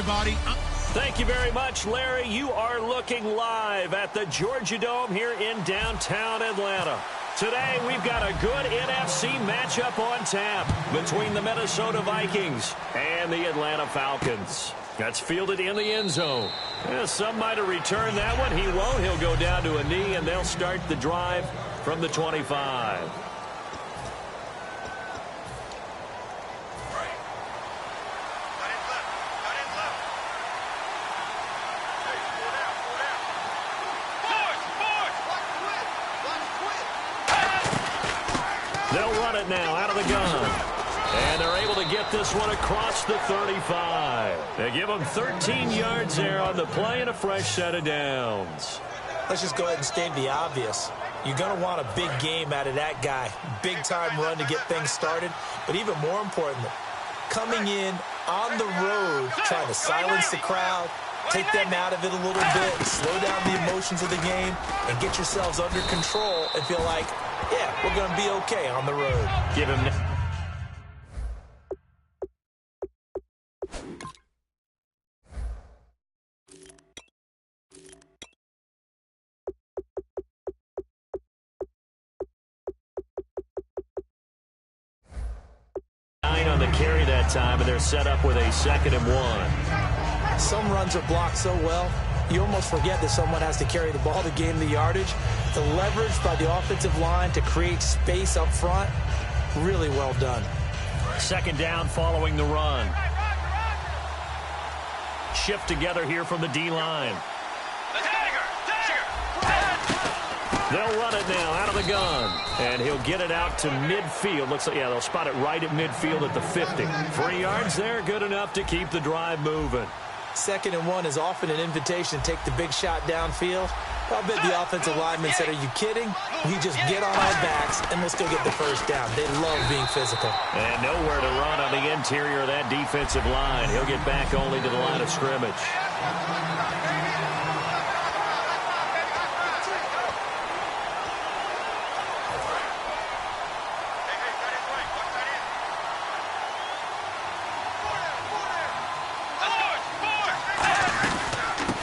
everybody. Thank you very much, Larry. You are looking live at the Georgia Dome here in downtown Atlanta. Today, we've got a good NFC matchup on tap between the Minnesota Vikings and the Atlanta Falcons. That's fielded in the end zone. Yeah, some might have returned that one. He won't. He'll go down to a knee, and they'll start the drive from the 25. They'll run it now out of the gun. And they're able to get this one across the 35. They give them 13 yards there on the play and a fresh set of downs. Let's just go ahead and state the obvious. You're going to want a big game out of that guy. Big-time run to get things started. But even more importantly, coming in on the road, trying to silence the crowd, take them out of it a little bit, slow down the emotions of the game, and get yourselves under control and feel like, yeah, we're going to be okay on the road. Give him... on the carry that time, and they're set up with a 2nd and 1. Some runs are blocked so well, you almost forget that someone has to carry the ball to gain the yardage. The leverage by the offensive line to create space up front, really well done. 2nd down following the run. Shift together here from the D-line. They'll run it now out of the gun. And he'll get it out to midfield. Looks like, yeah, they'll spot it right at midfield at the 50. 3 yards there, good enough to keep the drive moving. 2nd and 1 is often an invitation to take the big shot downfield. I bet the offensive lineman said, are you kidding? We just get on our backs, and we'll still get the first down. They love being physical. And nowhere to run on the interior of that defensive line. He'll get back only to the line of scrimmage.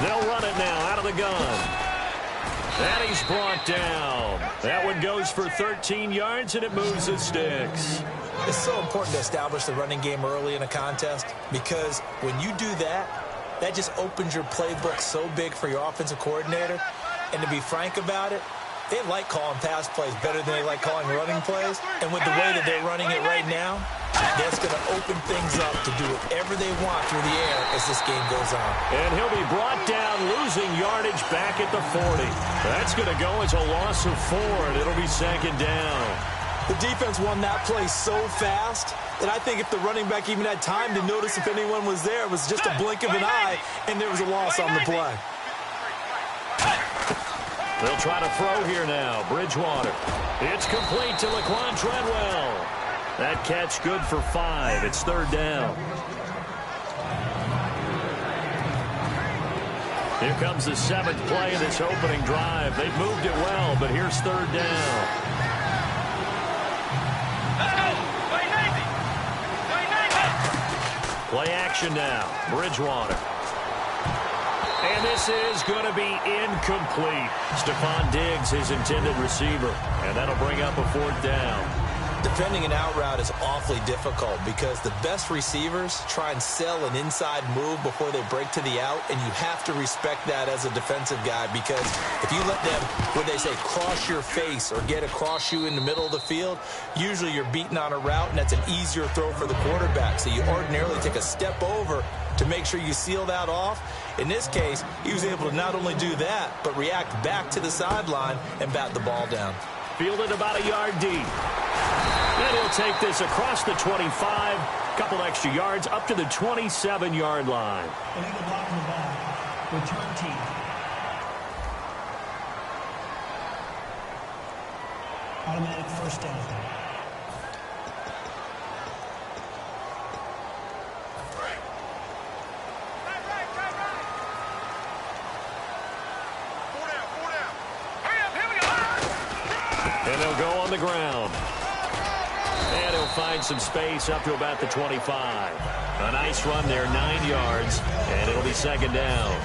They'll run it now out of the gun. And he's brought down. That one goes for 13 yards, and it moves the sticks. It's so important to establish the running game early in a contest because when you do that, that just opens your playbook so big for your offensive coordinator. And to be frank about it, they like calling pass plays better than they like calling running plays. And with the way that they're running it right now, that's going to open things up to do whatever they want through the air as this game goes on. And he'll be brought down, losing yardage back at the 40. That's going to go as a loss of 4, and it'll be 2nd down. The defense won that play so fast that I think if the running back even had time to notice if anyone was there, it was just a blink of an eye, and there was a loss on the play. They'll try to throw here now. Bridgewater. It's complete to Laquan Treadwell. That catch good for 5. It's 3rd down. Here comes the 7th play of this opening drive. They've moved it well, but here's 3rd down. Let's go. Play action now. Bridgewater. And this is going to be incomplete. Stephon Diggs, his intended receiver. And that'll bring up a 4th down. Defending an out route is awfully difficult because the best receivers try and sell an inside move before they break to the out, and you have to respect that as a defensive guy because if you let them, what they say, cross your face or get across you in the middle of the field, usually you're beaten on a route, and that's an easier throw for the quarterback. So you ordinarily take a step over to make sure you seal that off. In this case, he was able to not only do that, but react back to the sideline and bat the ball down. Fielded about a yard deep. And he'll take this across the 25, couple extra yards up to the 27-yard line. Illegal blocking the ball. Return team. Automatic first down. And they'll go on the ground. And he'll find some space up to about the 25. A nice run there, 9 yards, and it'll be second down.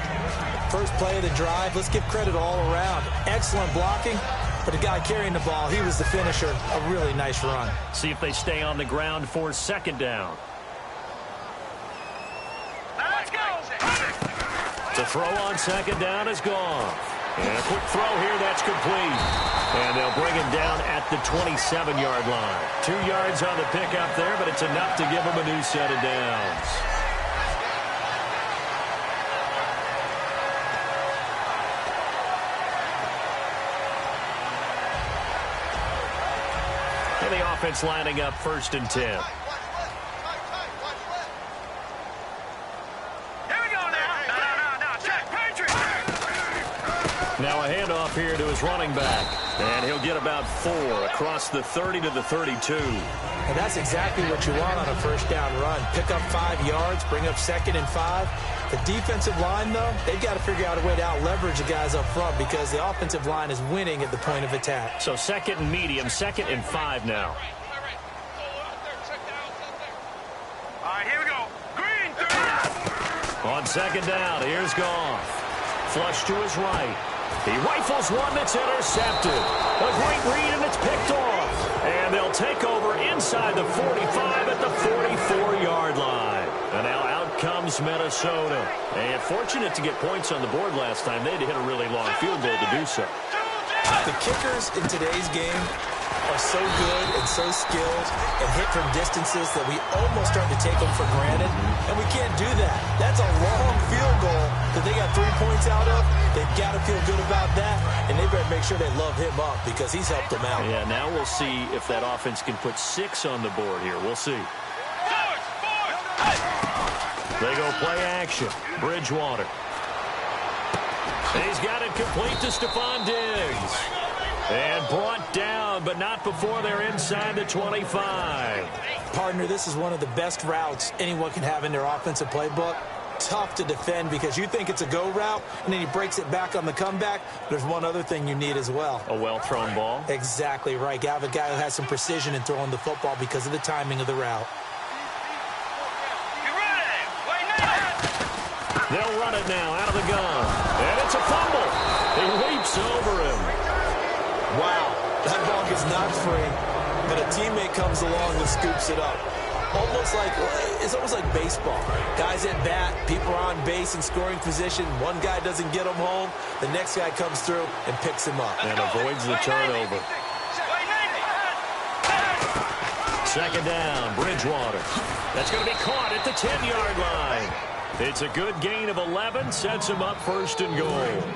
First play of the drive, let's give credit all around. Excellent blocking, but the guy carrying the ball, he was the finisher. A really nice run. See if they stay on the ground for second down. Let's go. The throw on second down is gone. And a quick throw here, that's complete. And they'll bring him down at the 27-yard line. 2 yards on the pickup there, but it's enough to give him a new set of downs. And the offense lining up 1st and 10. Now a handoff here to his running back. And he'll get about 4 across the 30 to the 32. And that's exactly what you want on a first down run. Pick up 5 yards, bring up 2nd and 5. The defensive line, though, they've got to figure out a way to out-leverage the guys up front because the offensive line is winning at the point of attack. So 2nd and medium, 2nd and 5 now. All right, here we go. Green. On second down, here's Goff. Flush to his right. He rifles one that's intercepted. A great read, and it's picked off. And they'll take over inside the 45 at the 44-yard line. And now out comes Minnesota. And fortunate to get points on the board last time. They had to hit a really long field goal to do so. The kickers in today's game are so good and so skilled and hit from distances that we almost start to take them for granted, and we can't do that. That's a long field goal that they got 3 points out of. They've got to feel good about that, and they better make sure they love him up because he's helped them out. Yeah, now we'll see if that offense can put 6 on the board here. We'll see. They go play action. Bridgewater. He's got it complete to Stephon Diggs. And brought down, but not before they're inside the 25. Partner, this is one of the best routes anyone can have in their offensive playbook. Tough to defend because you think it's a go route, and then he breaks it back on the comeback. There's one other thing you need as well. A well-thrown ball. Exactly right. You have a guy who has some precision in throwing the football because of the timing of the route. They'll run it now out of the gun. And it's a fumble. He leaps over him. Wow, that ball is not free, but a teammate comes along and scoops it up. It's almost like baseball. Guys at bat, people are on base in scoring position. One guy doesn't get him home. The next guy comes through and picks him up. And avoids the turnover. Second down, Bridgewater. That's going to be caught at the 10-yard line. It's a good gain of 11, sets him up 1st and goal.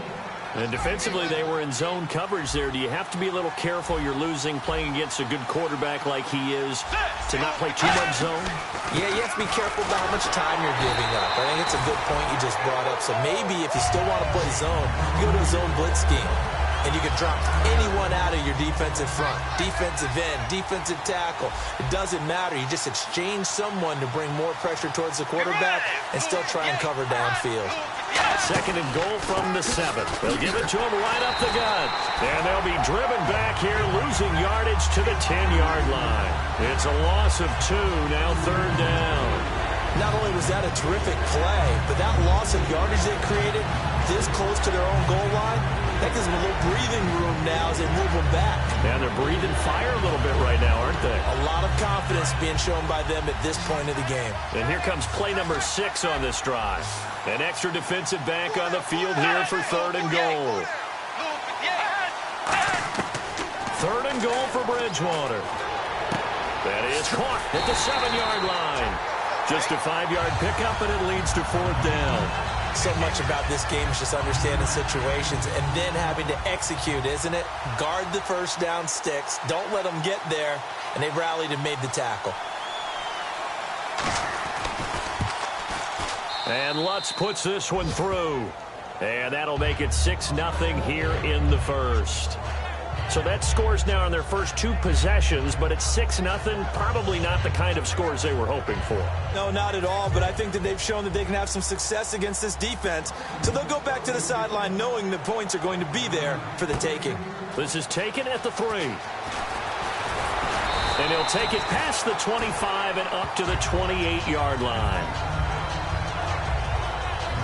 And defensively, they were in zone coverage there. Do you have to be a little careful you're losing playing against a good quarterback like he is to not play too much zone? Yeah, you have to be careful about how much time you're giving up. I think it's a good point you just brought up. So maybe if you still want to play zone, you go to a zone blitz scheme. And you can drop anyone out of your defensive front. Defensive end, defensive tackle. It doesn't matter. You just exchange someone to bring more pressure towards the quarterback and still try and cover downfield. Second and goal from the 7. They'll give it to him right up the gut. And they'll be driven back here, losing yardage to the 10-yard line. It's a loss of 2, now 3rd down. Not only was that a terrific play, but that loss of yardage they created this close to their own goal line, that gives them a little breathing room now as they move them back. And they're breathing fire a little bit right now, aren't they? A lot of confidence being shown by them at this point of the game. And here comes play number 6 on this drive. An extra defensive back on the field here for 3rd and goal. 3rd and goal for Bridgewater. That is caught at the 7-yard line. Just a 5-yard pickup, and it leads to 4th down. So much about this game is just understanding situations and then having to execute, isn't it? Guard the first down sticks. Don't let them get there. And they rallied and made the tackle. And Lutz puts this one through. And that'll make it 6-0 here in the first. So that scores now on their first 2 possessions, but it's 6-0. Probably not the kind of scores they were hoping for. No, not at all, but I think that they've shown that they can have some success against this defense. So they'll go back to the sideline knowing the points are going to be there for the taking. This is taken at the 3. And he'll take it past the 25 and up to the 28-yard line.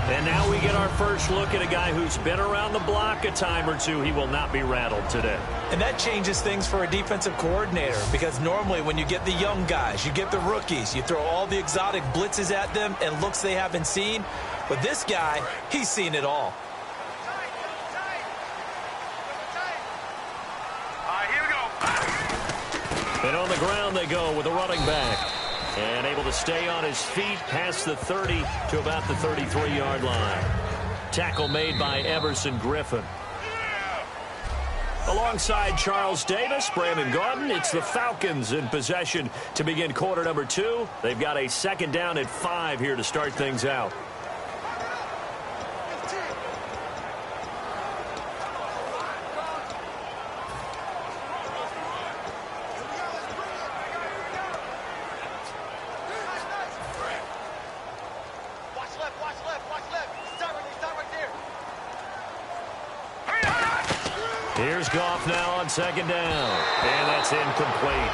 And now we get our first look at a guy who's been around the block a time or two. He will not be rattled today. And that changes things for a defensive coordinator, because normally when you get the young guys, you get the rookies, you throw all the exotic blitzes at them and looks they haven't seen. But this guy, he's seen it all. All right, here we go. And on the ground they go with a running back. And able to stay on his feet past the 30 to about the 33-yard line. Tackle made by Everson Griffin. Alongside Charles Davis, Brandon Gaudin, it's the Falcons in possession to begin quarter number 2. They've got a second down at 5 here to start things out. Here's Goff now on second down. And that's incomplete.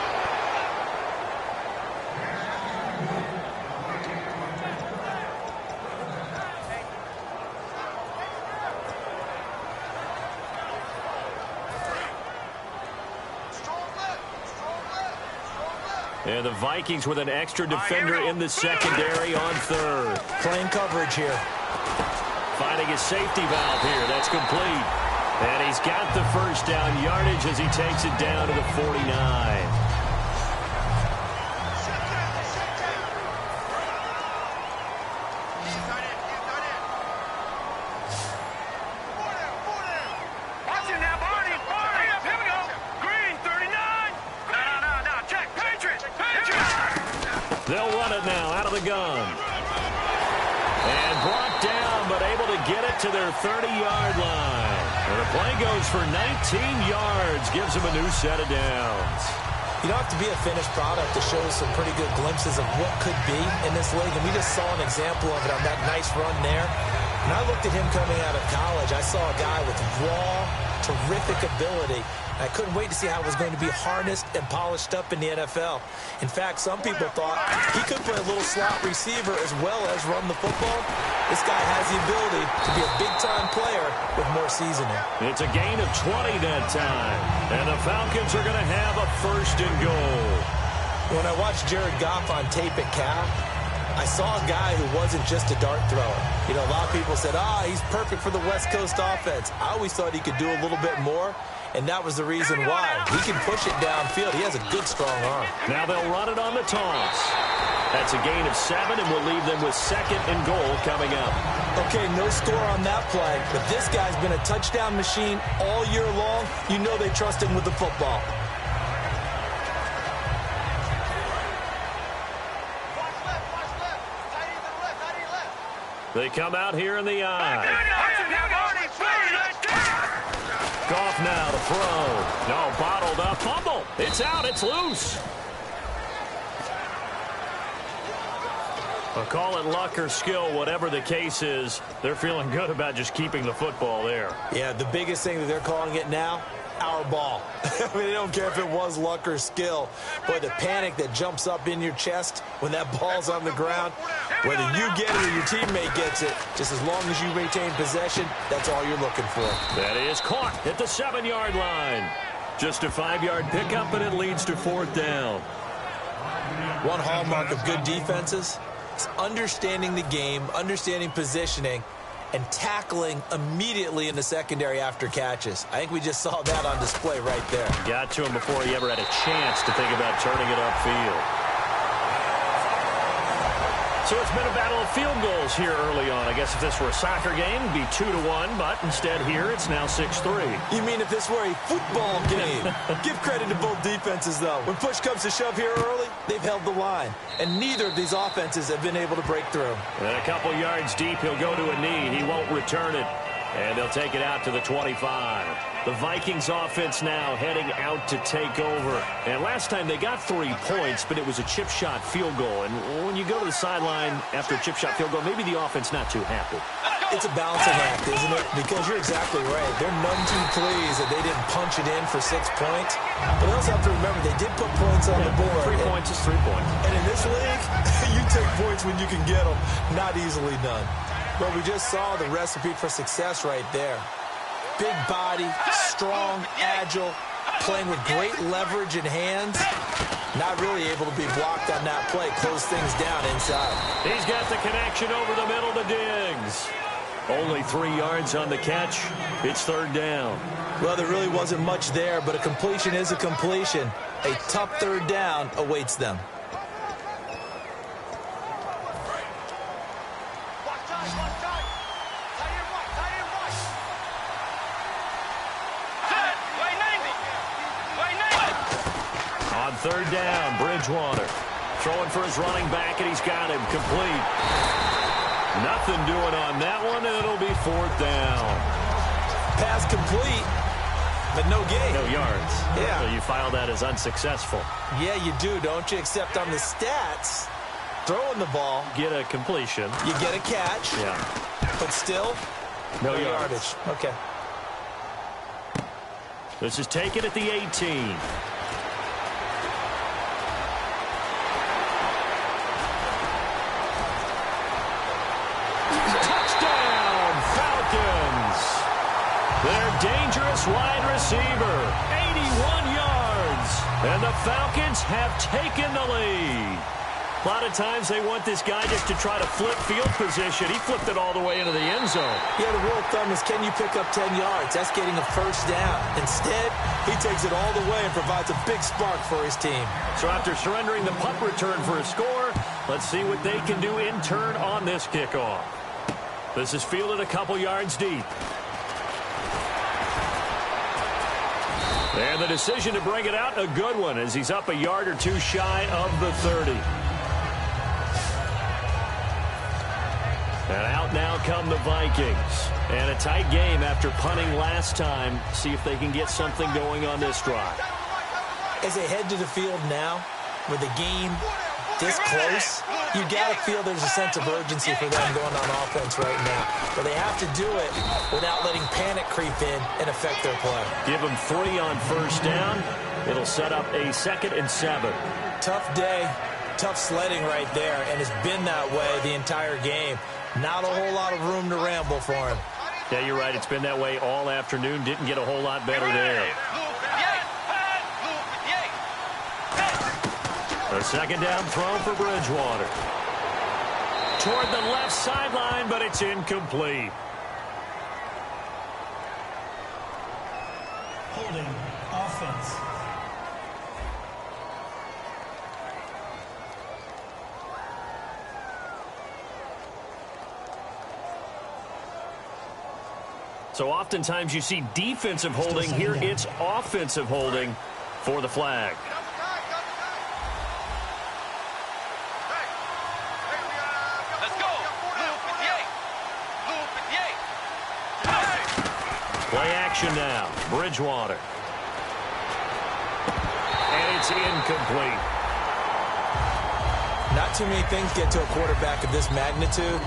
And the Vikings with an extra defender in the secondary on third. Playing coverage here. Finding his safety valve here. That's complete. And he's got the first down yardage as he takes it down to the 49. They'll run it now out of the gun. And brought down, but able to get it to their 30-yard line. And the play goes for 19 yards, gives him a new set of downs. You don't have to be a finished product to show some pretty good glimpses of what could be in this league. And we just saw an example of it on that nice run there. When I looked at him coming out of college, I saw a guy with raw, terrific ability. I couldn't wait to see how it was going to be harnessed and polished up in the NFL. In fact, some people thought he could play a little slot receiver as well as run the football. This guy has the ability to be a big-time player with more seasoning. It's a gain of 20 that time. And the Falcons are going to have a first and goal. When I watched Jared Goff on tape at Cal, I saw a guy who wasn't just a dart thrower. You know, a lot of people said, he's perfect for the West Coast offense. I always thought he could do a little bit more. And that was the reason why. He can push it downfield. He has a good, strong arm. Now they'll run it on the toss. That's a gain of 7, and we'll leave them with second and goal coming up. Okay, no score on that play, but this guy's been a touchdown machine all year long. You know they trust him with the football. They come out here in the eye. Goff now to throw. No, bottled up. Fumble. It's out. It's loose. I'll call it luck or skill, whatever the case is. They're feeling good about just keeping the football there. Yeah, the biggest thing that they're calling it now, our ball. I mean, they don't care if it was luck or skill. Boy, the panic that jumps up in your chest when that ball's on the ground, whether you get it or your teammate gets it, just as long as you retain possession, that's all you're looking for. That is caught at the 7-yard line. Just a 5-yard pickup, and it leads to fourth down. One hallmark of good defenses is understanding the game, understanding positioning, and tackling immediately in the secondary after catches. I think we just saw that on display right there. Got to him before he ever had a chance to think about turning it upfield. So it's been a battle of field goals here early on. I guess if this were a soccer game, it'd be 2-1, but instead here it's now 6-3. You mean if this were a football game? Give credit to both defenses, though. When push comes to shove here early, they've held the line. And neither of these offenses have been able to break through. And a couple yards deep, he'll go to a knee. He won't return it. And they'll take it out to the 25. The Vikings offense now heading out to take over. And last time they got 3 points, but it was a chip shot field goal. And when you go to the sideline after a chip shot field goal, maybe the offense not too happy. It's a balancing act, isn't it? Because you're exactly right. They're none too pleased that they didn't punch it in for 6 points. But they also have to remember they did put points on the board. 3 points is 3 points. And in this league, you take points when you can get them. Not easily done. But we just saw the recipe for success right there. Big body, strong, agile, playing with great leverage in hands. Not really able to be blocked on that play. Close things down inside. He's got the connection over the middle to Diggs. Only 3 yards on the catch. It's 3rd down. Well, there really wasn't much there, but a completion is a completion. A tough 3rd down awaits them. On 3rd down, Bridgewater throwing for his running back, and he's got him complete. Nothing doing on that one, and it'll be 4th down. Pass complete, but no gain. No yards. Yeah. So you file that as unsuccessful. Yeah, you do, don't you? Except on the stats, throwing the ball, Get a completion. you get a catch, Yeah. but still, No yardage. Okay. This is taken at the 18. Touchdown, Falcons. Their dangerous wide receiver, 81 yards. And the Falcons have taken the lead. A lot of times they want this guy just to try to flip field position. He flipped it all the way into the end zone. Yeah, the rule of thumb is, can you pick up 10 yards? That's getting a 1st down. Instead, he takes it all the way and provides a big spark for his team. So after surrendering the punt return for a score, let's see what they can do in turn on this kickoff. This is fielded a couple yards deep. And the decision to bring it out, a good one, as he's up a yard or 2 shy of the 30. And out now come the Vikings. And a tight game after punting last time. See if they can get something going on this drive. As they head to the field now, with the game this close, you got to feel there's a sense of urgency for them going on offense right now. But they have to do it without letting panic creep in and affect their play. Give them 3 on 1st down. It'll set up a 2nd and 7. Tough day, tough sledding right there, and it's been that way the entire game. Not a whole lot of room to ramble for him. Yeah, you're right. It's been that way all afternoon. Didn't get a whole lot better there. A 2nd down throw for Bridgewater. Toward the left sideline, but it's incomplete. Holding offense. So oftentimes you see defensive holding. Here it's offensive holding for the flag. Play action now. Bridgewater. And it's incomplete. Not too many things get to a quarterback of this magnitude,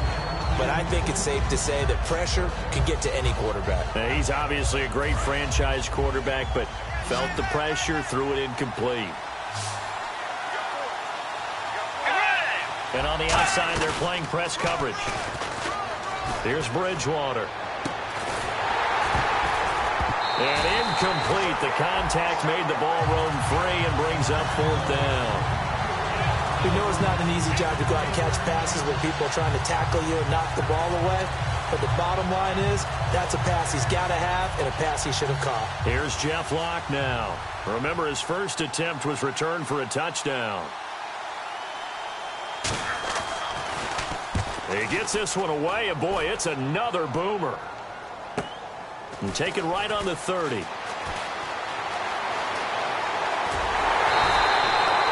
but I think it's safe to say that pressure can get to any quarterback. Now, he's obviously a great franchise quarterback, but felt the pressure, threw it incomplete. And on the outside, they're playing press coverage. Here's Bridgewater. And incomplete. The contact made the ball roam free and brings up 4th down. We know it's not an easy job to go out and catch passes when people are trying to tackle you and knock the ball away. But the bottom line is, that's a pass he's got to have and a pass he should have caught. Here's Jeff Locke now. Remember, his first attempt was returned for a touchdown. He gets this one away, and boy, it's another boomer. And take it right on the 30.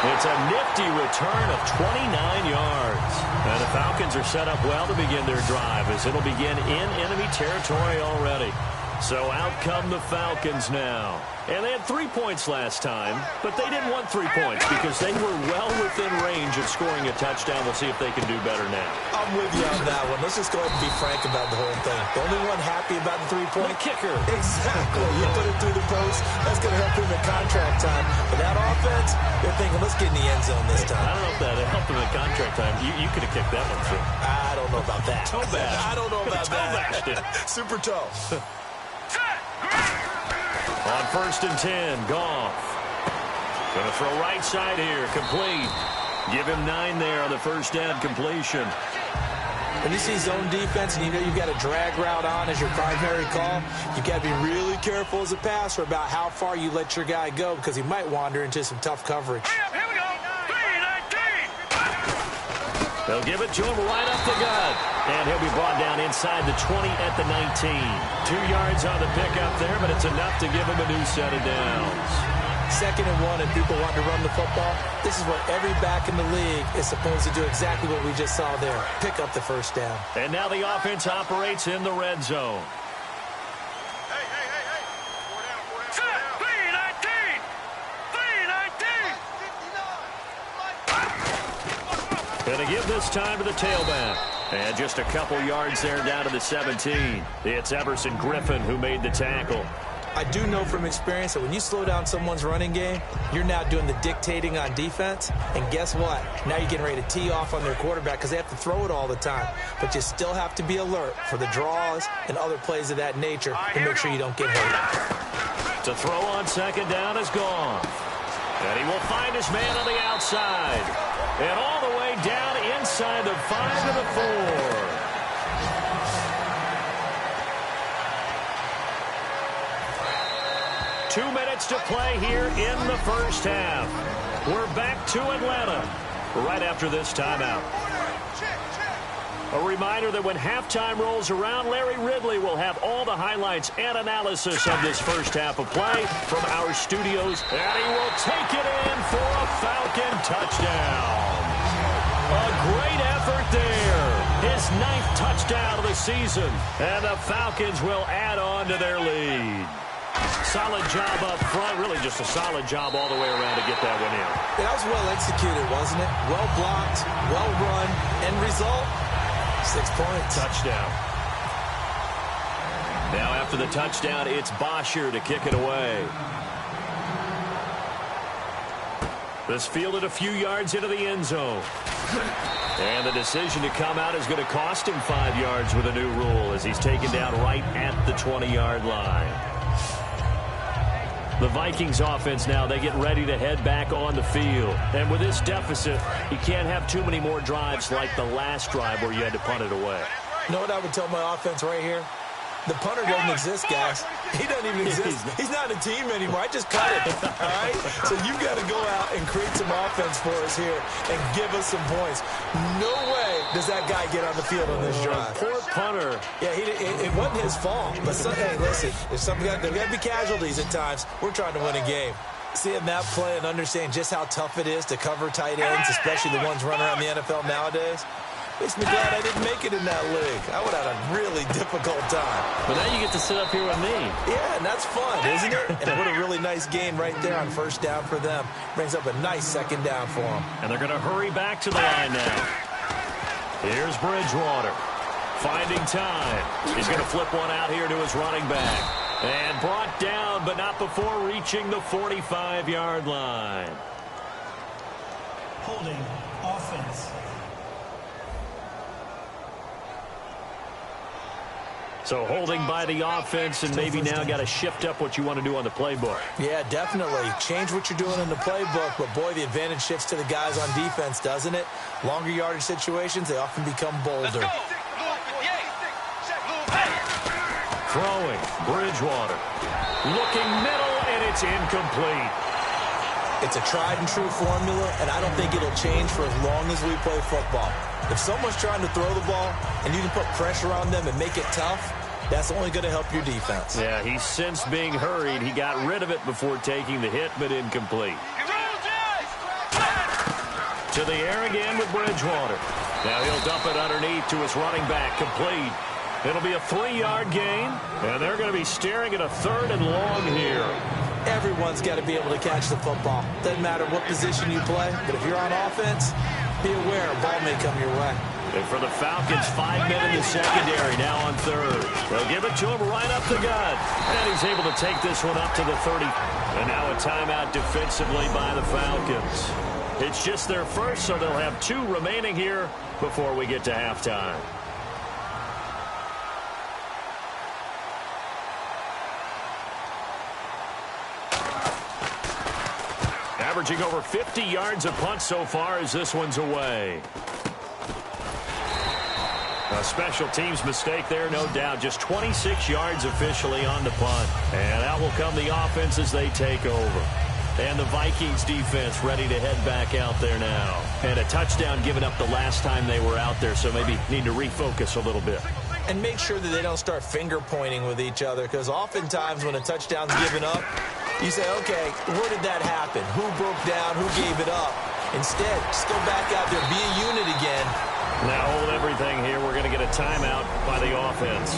It's a nifty return of 29 yards. And the Falcons are set up well to begin their drive, as it'll begin in enemy territory already. So out come the Falcons now. And they had 3 points last time, but they didn't want 3 points because they were well within range of scoring a touchdown. We'll see if they can do better now. I'm with you on that one. Let's just go ahead and be frank about the whole thing. The only one happy about the 3-point? The kicker. Exactly. You put it through the post. That's going to help him in contract time. But that offense, they're thinking, let's get in the end zone this time. I don't know if that helped him in contract time. You could have kicked that one through. I don't know about that. Toe bash. I don't know about that. Super toe. On 1st and 10, Goff. Going to throw right side here, complete. Give him 9 there on the first down completion. When you see zone defense and you know you've got a drag route on as your primary call, you've got to be really careful as a passer about how far you let your guy go because he might wander into some tough coverage. Here we go. 3-19. They'll give it to him right up the gut. And he'll be brought down inside the 20 at the 19. 2 yards on the pickup there, but it's enough to give him a new set of downs. 2nd and 1 and people want to run the football. This is what every back in the league is supposed to do, exactly what we just saw there. Pick up the first down. And now the offense operates in the red zone. Hey. 3-19. 3-19. Going to give this time to the tailback. And just a couple yards there down to the 17. It's Everson Griffin who made the tackle. I do know from experience that when you slow down someone's running game, you're now doing the dictating on defense. And guess what? Now you're getting ready to tee off on their quarterback because they have to throw it all the time. But you still have to be alert for the draws and other plays of that nature to make sure you don't get hurt. To throw on 2nd down is gone. And he will find his man on the outside. And all the way down inside the 5 to the 4. 2 minutes to play here in the first half. We're back to Atlanta right after this timeout. A reminder that when halftime rolls around, Larry Ridley will have all the highlights and analysis of this first half of play from our studios, and he will take it in for a Falcon touchdown. A great effort there. His 9th touchdown of the season, and the Falcons will add on to their lead. Solid job up front, really just a solid job all the way around to get that one in. That was well executed, wasn't it? Well blocked, well run, end result, 6 points. Touchdown. Now after the touchdown, it's Bosher to kick it away. This fielded a few yards into the end zone. And the decision to come out is going to cost him 5 yards with a new rule as he's taken down right at the 20-yard line. The Vikings offense now, they get ready to head back on the field. And with this deficit, you can't have too many more drives like the last drive where you had to punt it away. You know what I would tell my offense right here? The punter doesn't exist, guys. He doesn't even exist. He's not a team anymore. I just cut it, all right? So you've got to go out and create some offense for us here and give us some points. No way does that guy get on the field on this drive. Poor punter. Yeah, it wasn't his fault. But, hey, listen, there's got to be casualties at times. We're trying to win a game. Seeing that play and understanding just how tough it is to cover tight ends, especially the ones running around the NFL nowadays, makes me glad I didn't make it in that league. I would have had a really difficult time. But now you get to sit up here with me. Yeah, and that's fun, isn't it? And what a really nice gain right there on first down for them. Brings up a nice 2nd down for them. And they're going to hurry back to the line now. Here's Bridgewater. Finding time. He's going to flip one out here to his running back. And brought down, but not before reaching the 45-yard line. Holding offense. So holding by the offense, and maybe now got to shift up what you want to do on the playbook. Yeah, definitely. Change what you're doing in the playbook, but boy, the advantage shifts to the guys on defense, doesn't it? Longer yardage situations, they often become bolder. Throwing, Bridgewater. Looking middle, and it's incomplete. It's a tried-and-true formula, and I don't think it'll change for as long as we play football. If someone's trying to throw the ball and you can put pressure on them and make it tough, that's only going to help your defense. Yeah, he's since being hurried. He got rid of it before taking the hit, but incomplete. To the air again with Bridgewater. Now he'll dump it underneath to his running back, complete. It'll be a 3-yard gain, and they're going to be staring at a 3rd and long here. Everyone's got to be able to catch the football. Doesn't matter what position you play, but if you're on offense, be aware a ball may come your way. And for the Falcons, 5 men in the secondary now on 3rd. They'll give it to him right up the gut. And he's able to take this one up to the 30. And now a timeout defensively by the Falcons. It's just their first, so they'll have 2 remaining here before we get to halftime. Averaging over 50 yards a punt so far as this one's away. A special teams mistake there, no doubt. Just 26 yards officially on the punt. And out will come the offense as they take over. And the Vikings defense ready to head back out there now. And a touchdown given up the last time they were out there, so maybe need to refocus a little bit. And make sure that they don't start finger pointing with each other, because oftentimes when a touchdown's given up, you say, okay, where did that happen? Who broke down? Who gave it up? Instead, just go back out there, be a unit again. Now hold everything here. We're going to get a timeout by the offense.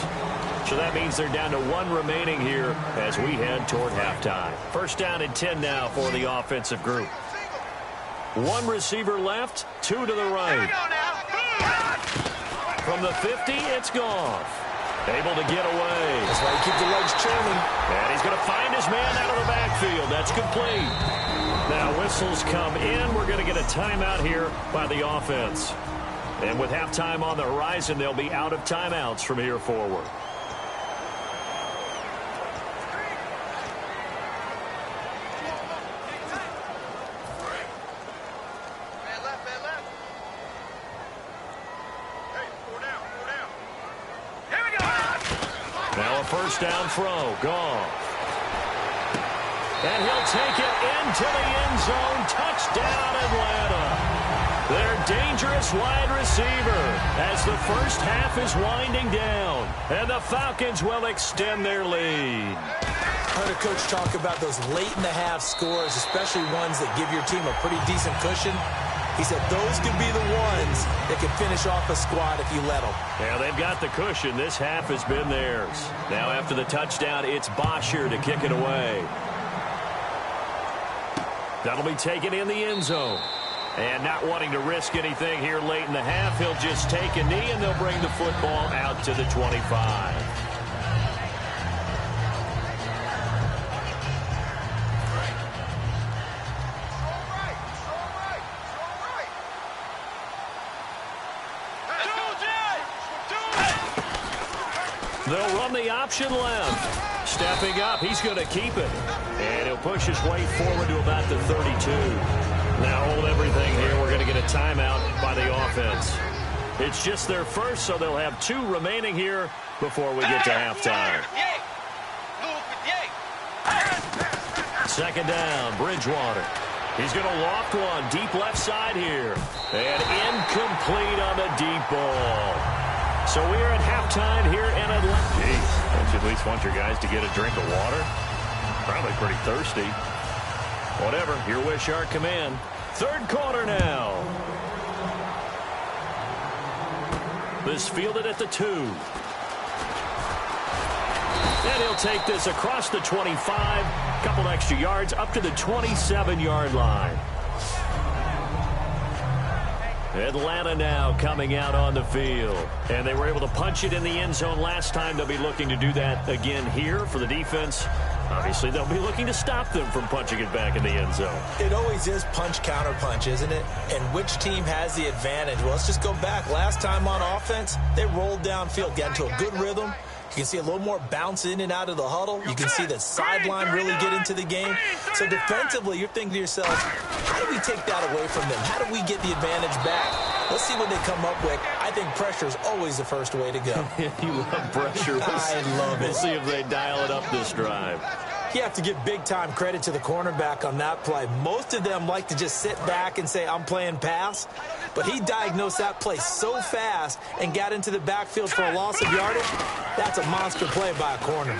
So that means they're down to 1 remaining here as we head toward halftime. 1st down and 10 now for the offensive group. 1 receiver left, 2 to the right. From the 50, it's Goff. Able to get away. That's why you keep the legs churning. And he's going to find his man out of the backfield. That's complete. Now whistles come in. We're going to get a timeout here by the offense. And with halftime on the horizon, they'll be out of timeouts from here forward. Now a 1st down throw. Goff. And he'll take it into the end zone. Touchdown, Atlanta. Their dangerous wide receiver as the first half is winding down. And the Falcons will extend their lead. I heard a coach talk about those late-in-the-half scores, especially ones that give your team a pretty decent cushion. He said those could be the ones that could finish off a squad if you let them. Yeah, they've got the cushion. This half has been theirs. Now after the touchdown, it's Bosher to kick it away. That'll be taken in the end zone. And not wanting to risk anything here late in the half, he'll just take a knee and they'll bring the football out to the 25. They'll run the option left. Stepping up, he's going to keep it. And he'll push his way forward to about the 32. Now hold everything here. We're going to get a timeout by the offense. It's just their first, so they'll have 2 remaining here before we get to halftime. 2nd down, Bridgewater. He's going to loft one deep left side here. And incomplete on the deep ball. So we are at halftime here in Atlanta. Jeez, don't you at least want your guys to get a drink of water? Probably pretty thirsty. Whatever, your wish, our command. 3rd quarter now. This fielded at the 2. And he'll take this across the 25. Couple extra yards up to the 27-yard line. Atlanta now coming out on the field. And they were able to punch it in the end zone last time. They'll be looking to do that again here for the defense. Obviously, they'll be looking to stop them from punching it back in the end zone. It always is punch-counter-punch, isn't it? And which team has the advantage? Well, let's just go back. Last time on offense, they rolled downfield, got into a good rhythm. You can see a little more bounce in and out of the huddle. You can see the sideline really get into the game. So defensively, you're thinking to yourself, how do we take that away from them? How do we get the advantage back? Let's see what they come up with. I think pressure is always the first way to go. You love pressure. I love it. We'll see if they dial it up this drive. You have to give big-time credit to the cornerback on that play. Most of them like to just sit back and say, I'm playing pass. But he diagnosed that play so fast and got into the backfield for a loss of yardage. That's a monster play by a corner.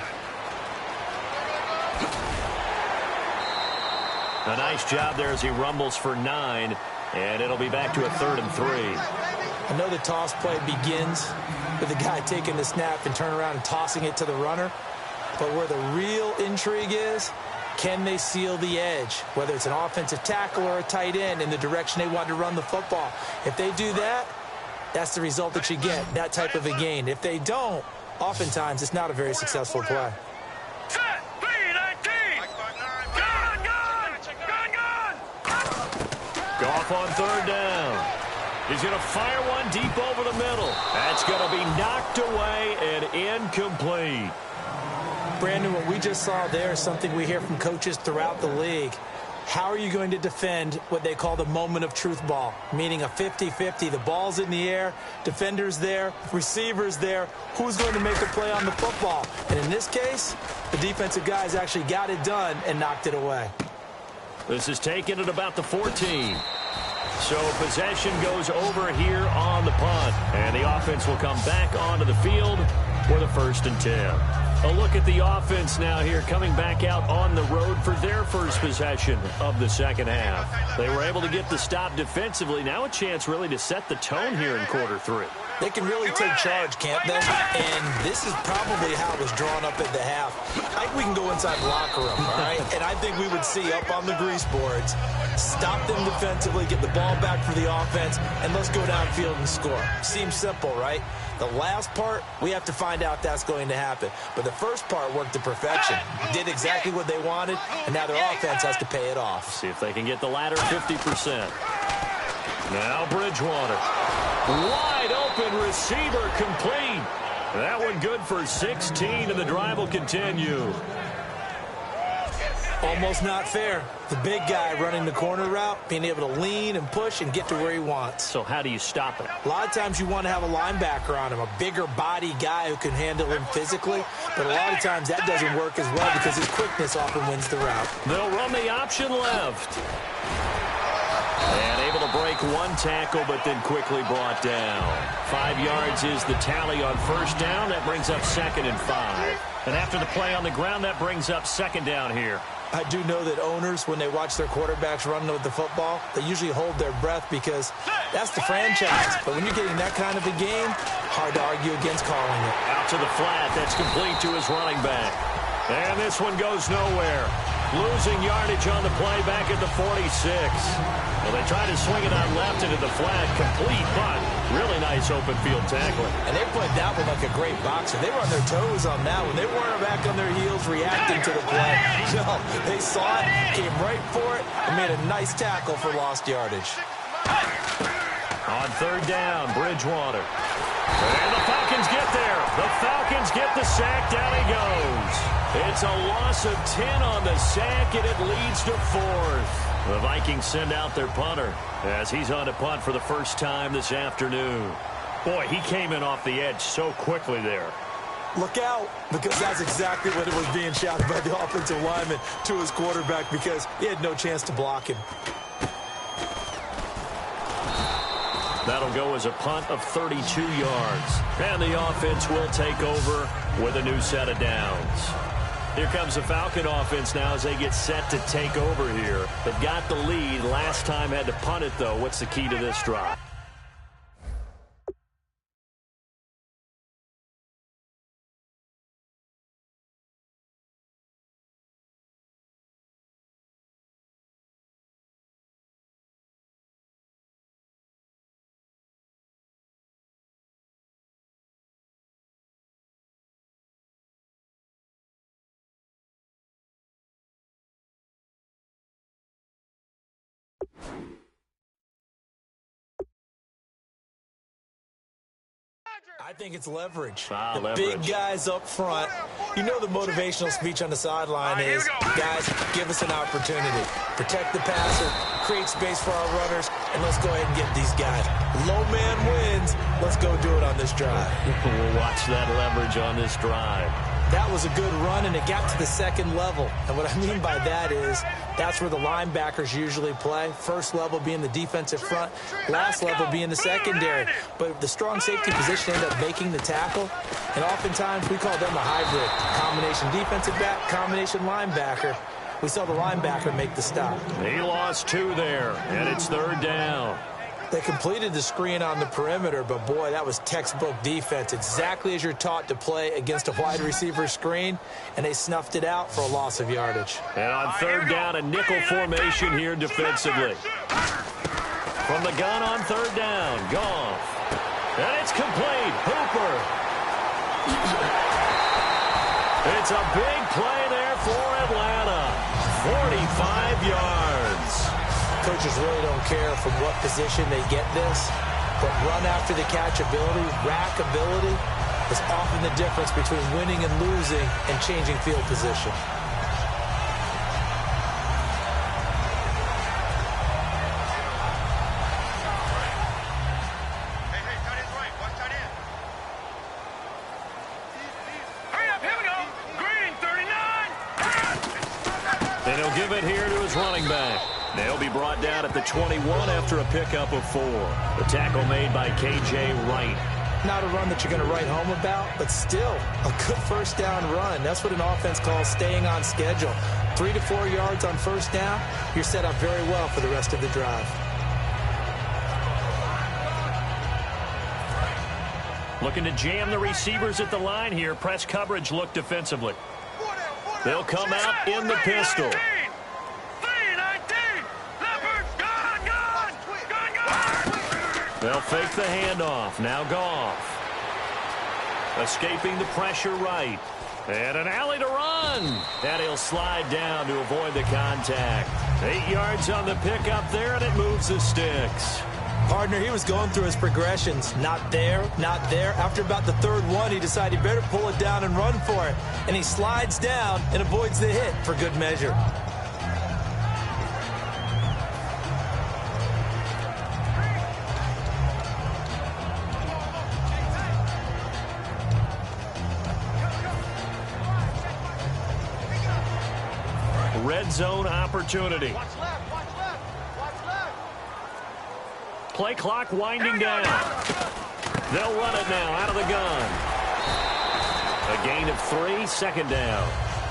A nice job there as he rumbles for 9. And it'll be back to a 3rd and 3. I know the toss play begins with the guy taking the snap and turn around and tossing it to the runner. But where the real intrigue is, can they seal the edge, whether it's an offensive tackle or a tight end in the direction they want to run the football? If they do that, that's the result that you get, that type of a gain. If they don't, oftentimes it's not a very successful play. Goff on third down. He's going to fire one deep over the middle. That's going to be knocked away and incomplete. Brandon, what we just saw there is something we hear from coaches throughout the league. How are you going to defend what they call the moment of truth ball, meaning a 50-50? The ball's in the air, defenders there, receivers there. Who's going to make a play on the football? And in this case, the defensive guys actually got it done and knocked it away. This is taken at about the 14. So possession goes over here on the punt. And the offense will come back onto the field for the 1st and 10. A look at the offense now here, coming back out on the road for their first possession of the second half. They were able to get the stop defensively. Now a chance really to set the tone here in quarter 3. They can really take charge, can't they? And this is probably how it was drawn up at the half. I think we can go inside the locker room, all right? And I think we would see up on the grease boards, stop them defensively, get the ball back for the offense, and let's go downfield and score. Seems simple, right? The last part, we have to find out if that's going to happen. But the first part worked to perfection. Did exactly what they wanted, and now their offense has to pay it off. See if they can get the latter 50%. Now Bridgewater. Wide open receiver complete. That one good for 16, and the drive will continue. Almost not fair. The big guy running the corner route, being able to lean and push and get to where he wants. So how do you stop it? A lot of times you want to have a linebacker on him, a bigger body guy who can handle him physically. But a lot of times that doesn't work as well because his quickness often wins the route. They'll run the option left. And able to break one tackle, but then quickly brought down. 5 yards is the tally on first down. That brings up 2nd and 5. And after the play on the ground, that brings up 2nd down here. I do know that owners, when they watch their quarterbacks run with the football, they usually hold their breath because that's the franchise. But when you're getting that kind of a game, hard to argue against calling it. Out to the flat. That's complete to his running back. And this one goes nowhere. Losing yardage on the play back at the 46. Well, they tried to swing it on left into the flat. Complete punt. Really nice open field tackling. And they played that one like a great boxer. They were on their toes on that one. They weren't back on their heels reacting to the play. No, they saw it, came right for it, and made a nice tackle for lost yardage. On third down, Bridgewater. And the Falcons get there. The Falcons get the sack. Down he goes. It's a loss of 10 on the sack, and it leads to 4th. The Vikings send out their punter as he's on a punt for the first time this afternoon. Boy, he came in off the edge so quickly there. Look out, because that's exactly what it was being shouted by the offensive lineman to his quarterback because he had no chance to block him. That'll go as a punt of 32 yards. And the offense will take over with a new set of downs. Here comes the Falcon offense now as they get set to take over here. They've got the lead. Last time had to punt it, though. What's the key to this drive? I think it's leverage. The leverage. Big guys up front. You know the motivational speech on the sideline is, guys, give us an opportunity. Protect the passer, create space for our runners, and let's go ahead and get these guys. Low man wins. Let's go do it on this drive. We'll watch that leverage on this drive. That was a good run, and it got to the second level. And what I mean by that is that's where the linebackers usually play. First level being the defensive front, last level being the secondary. But the strong safety position ended up making the tackle, and oftentimes we call them a hybrid. Combination defensive back, combination linebacker. We saw the linebacker make the stop. He lost 2 there, and it's third down. They completed the screen on the perimeter, but boy, that was textbook defense. Exactly as you're taught to play against a wide receiver screen, and they snuffed it out for a loss of yardage. And on third down, a nickel formation here defensively. From the gun on third down, Goff. And it's complete. Hooper. It's a big play there for Atlanta. 45 yards. Coaches really don't care from what position they get this, but run after the catch ability, rack ability, is often the difference between winning and losing and changing field position. And he'll give it here to his running back. They'll be brought down at the 21 after a pickup of 4. The tackle made by K.J. Wright. Not a run that you're going to write home about, but still a good first down run. That's what an offense calls staying on schedule. 3 to 4 yards on first down, you're set up very well for the rest of the drive. Looking to jam the receivers at the line here. Press coverage look defensively. They'll come out in the pistol. They'll fake the handoff. Now Goff. Escaping the pressure right. And an alley to run. And he'll slide down to avoid the contact. 8 yards on the pickup there, and it moves the sticks. Partner, he was going through his progressions. Not there, not there. After about the third one, he decided he better pull it down and run for it. And he slides down and avoids the hit for good measure. Red zone opportunity. Play clock winding down. They'll run it now out of the gun. A gain of 3, second down.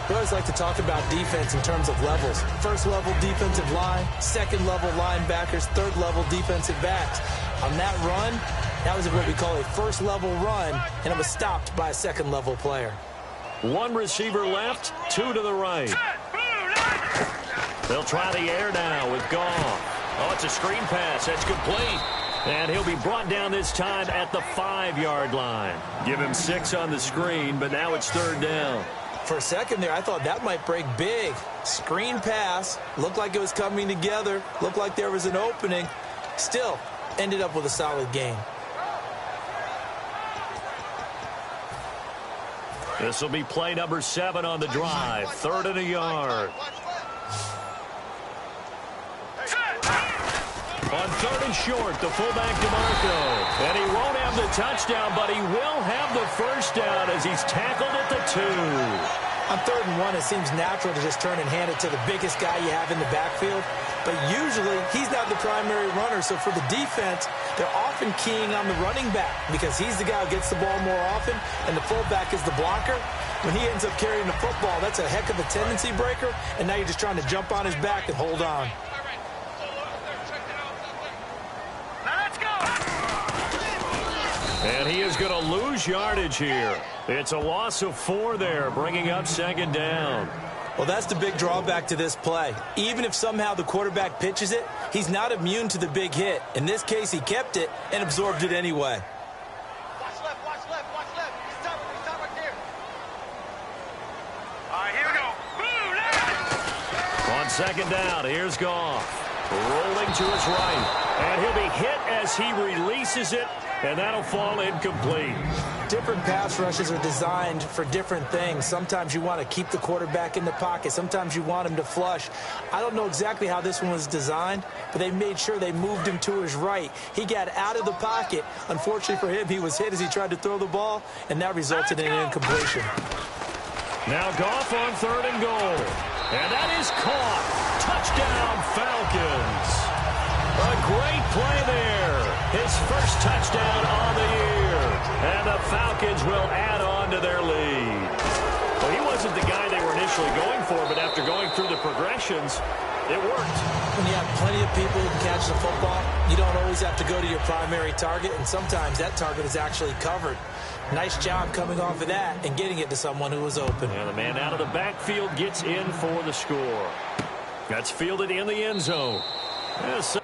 We always like to talk about defense in terms of levels. First level defensive line, second level linebackers, third level defensive backs. On that run, that was what we call a first level run, and it was stopped by a second level player. 1 receiver left, 2 to the right. They'll try the air now with Goff. Oh, it's a screen pass. That's complete. And he'll be brought down this time at the 5-yard line. Give him 6 on the screen, but now it's third down. For a second there, I thought that might break big. Screen pass. Looked like it was coming together. Looked like there was an opening. Still, ended up with a solid gain. This will be play number 7 on the drive. 3rd and a yard. On 3rd and short, the fullback DeMarco. And he won't have the touchdown, but he will have the first down as he's tackled at the 2. On 3rd and 1, it seems natural to just turn and hand it to the biggest guy you have in the backfield. But usually, he's not the primary runner. So for the defense, they're often keying on the running back because he's the guy who gets the ball more often, and the fullback is the blocker. When he ends up carrying the football, that's a heck of a tendency breaker, and now you're just trying to jump on his back and hold on. And he is going to lose yardage here. It's a loss of 4 there, bringing up 2nd down. Well, that's the big drawback to this play. Even if somehow the quarterback pitches it, he's not immune to the big hit. In this case, he kept it and absorbed it anyway. Watch left, watch left, watch left. He's top right there. All right, here we go. Boom, left. On 2nd down, here's Goff. Rolling to his right. And he'll be hit as he releases it, and that'll fall incomplete. Different pass rushes are designed for different things. Sometimes you want to keep the quarterback in the pocket. Sometimes you want him to flush. I don't know exactly how this one was designed, but they made sure they moved him to his right. He got out of the pocket. Unfortunately for him, he was hit as he tried to throw the ball, and that resulted in an incompletion. Now Goff on 3rd and goal. And that is caught. Touchdown, Falcons. A great play there. His first touchdown on the year. And the Falcons will add on to their lead. Well, he wasn't the guy they were initially going for, but after going through the progressions, It worked. When you have plenty of people who can catch the football, you don't always have to go to your primary target, and sometimes that target is actually covered. Nice job coming off of that and getting it to someone who was open. And the man out of the backfield gets in for the score. That's fielded in the end zone. Yes.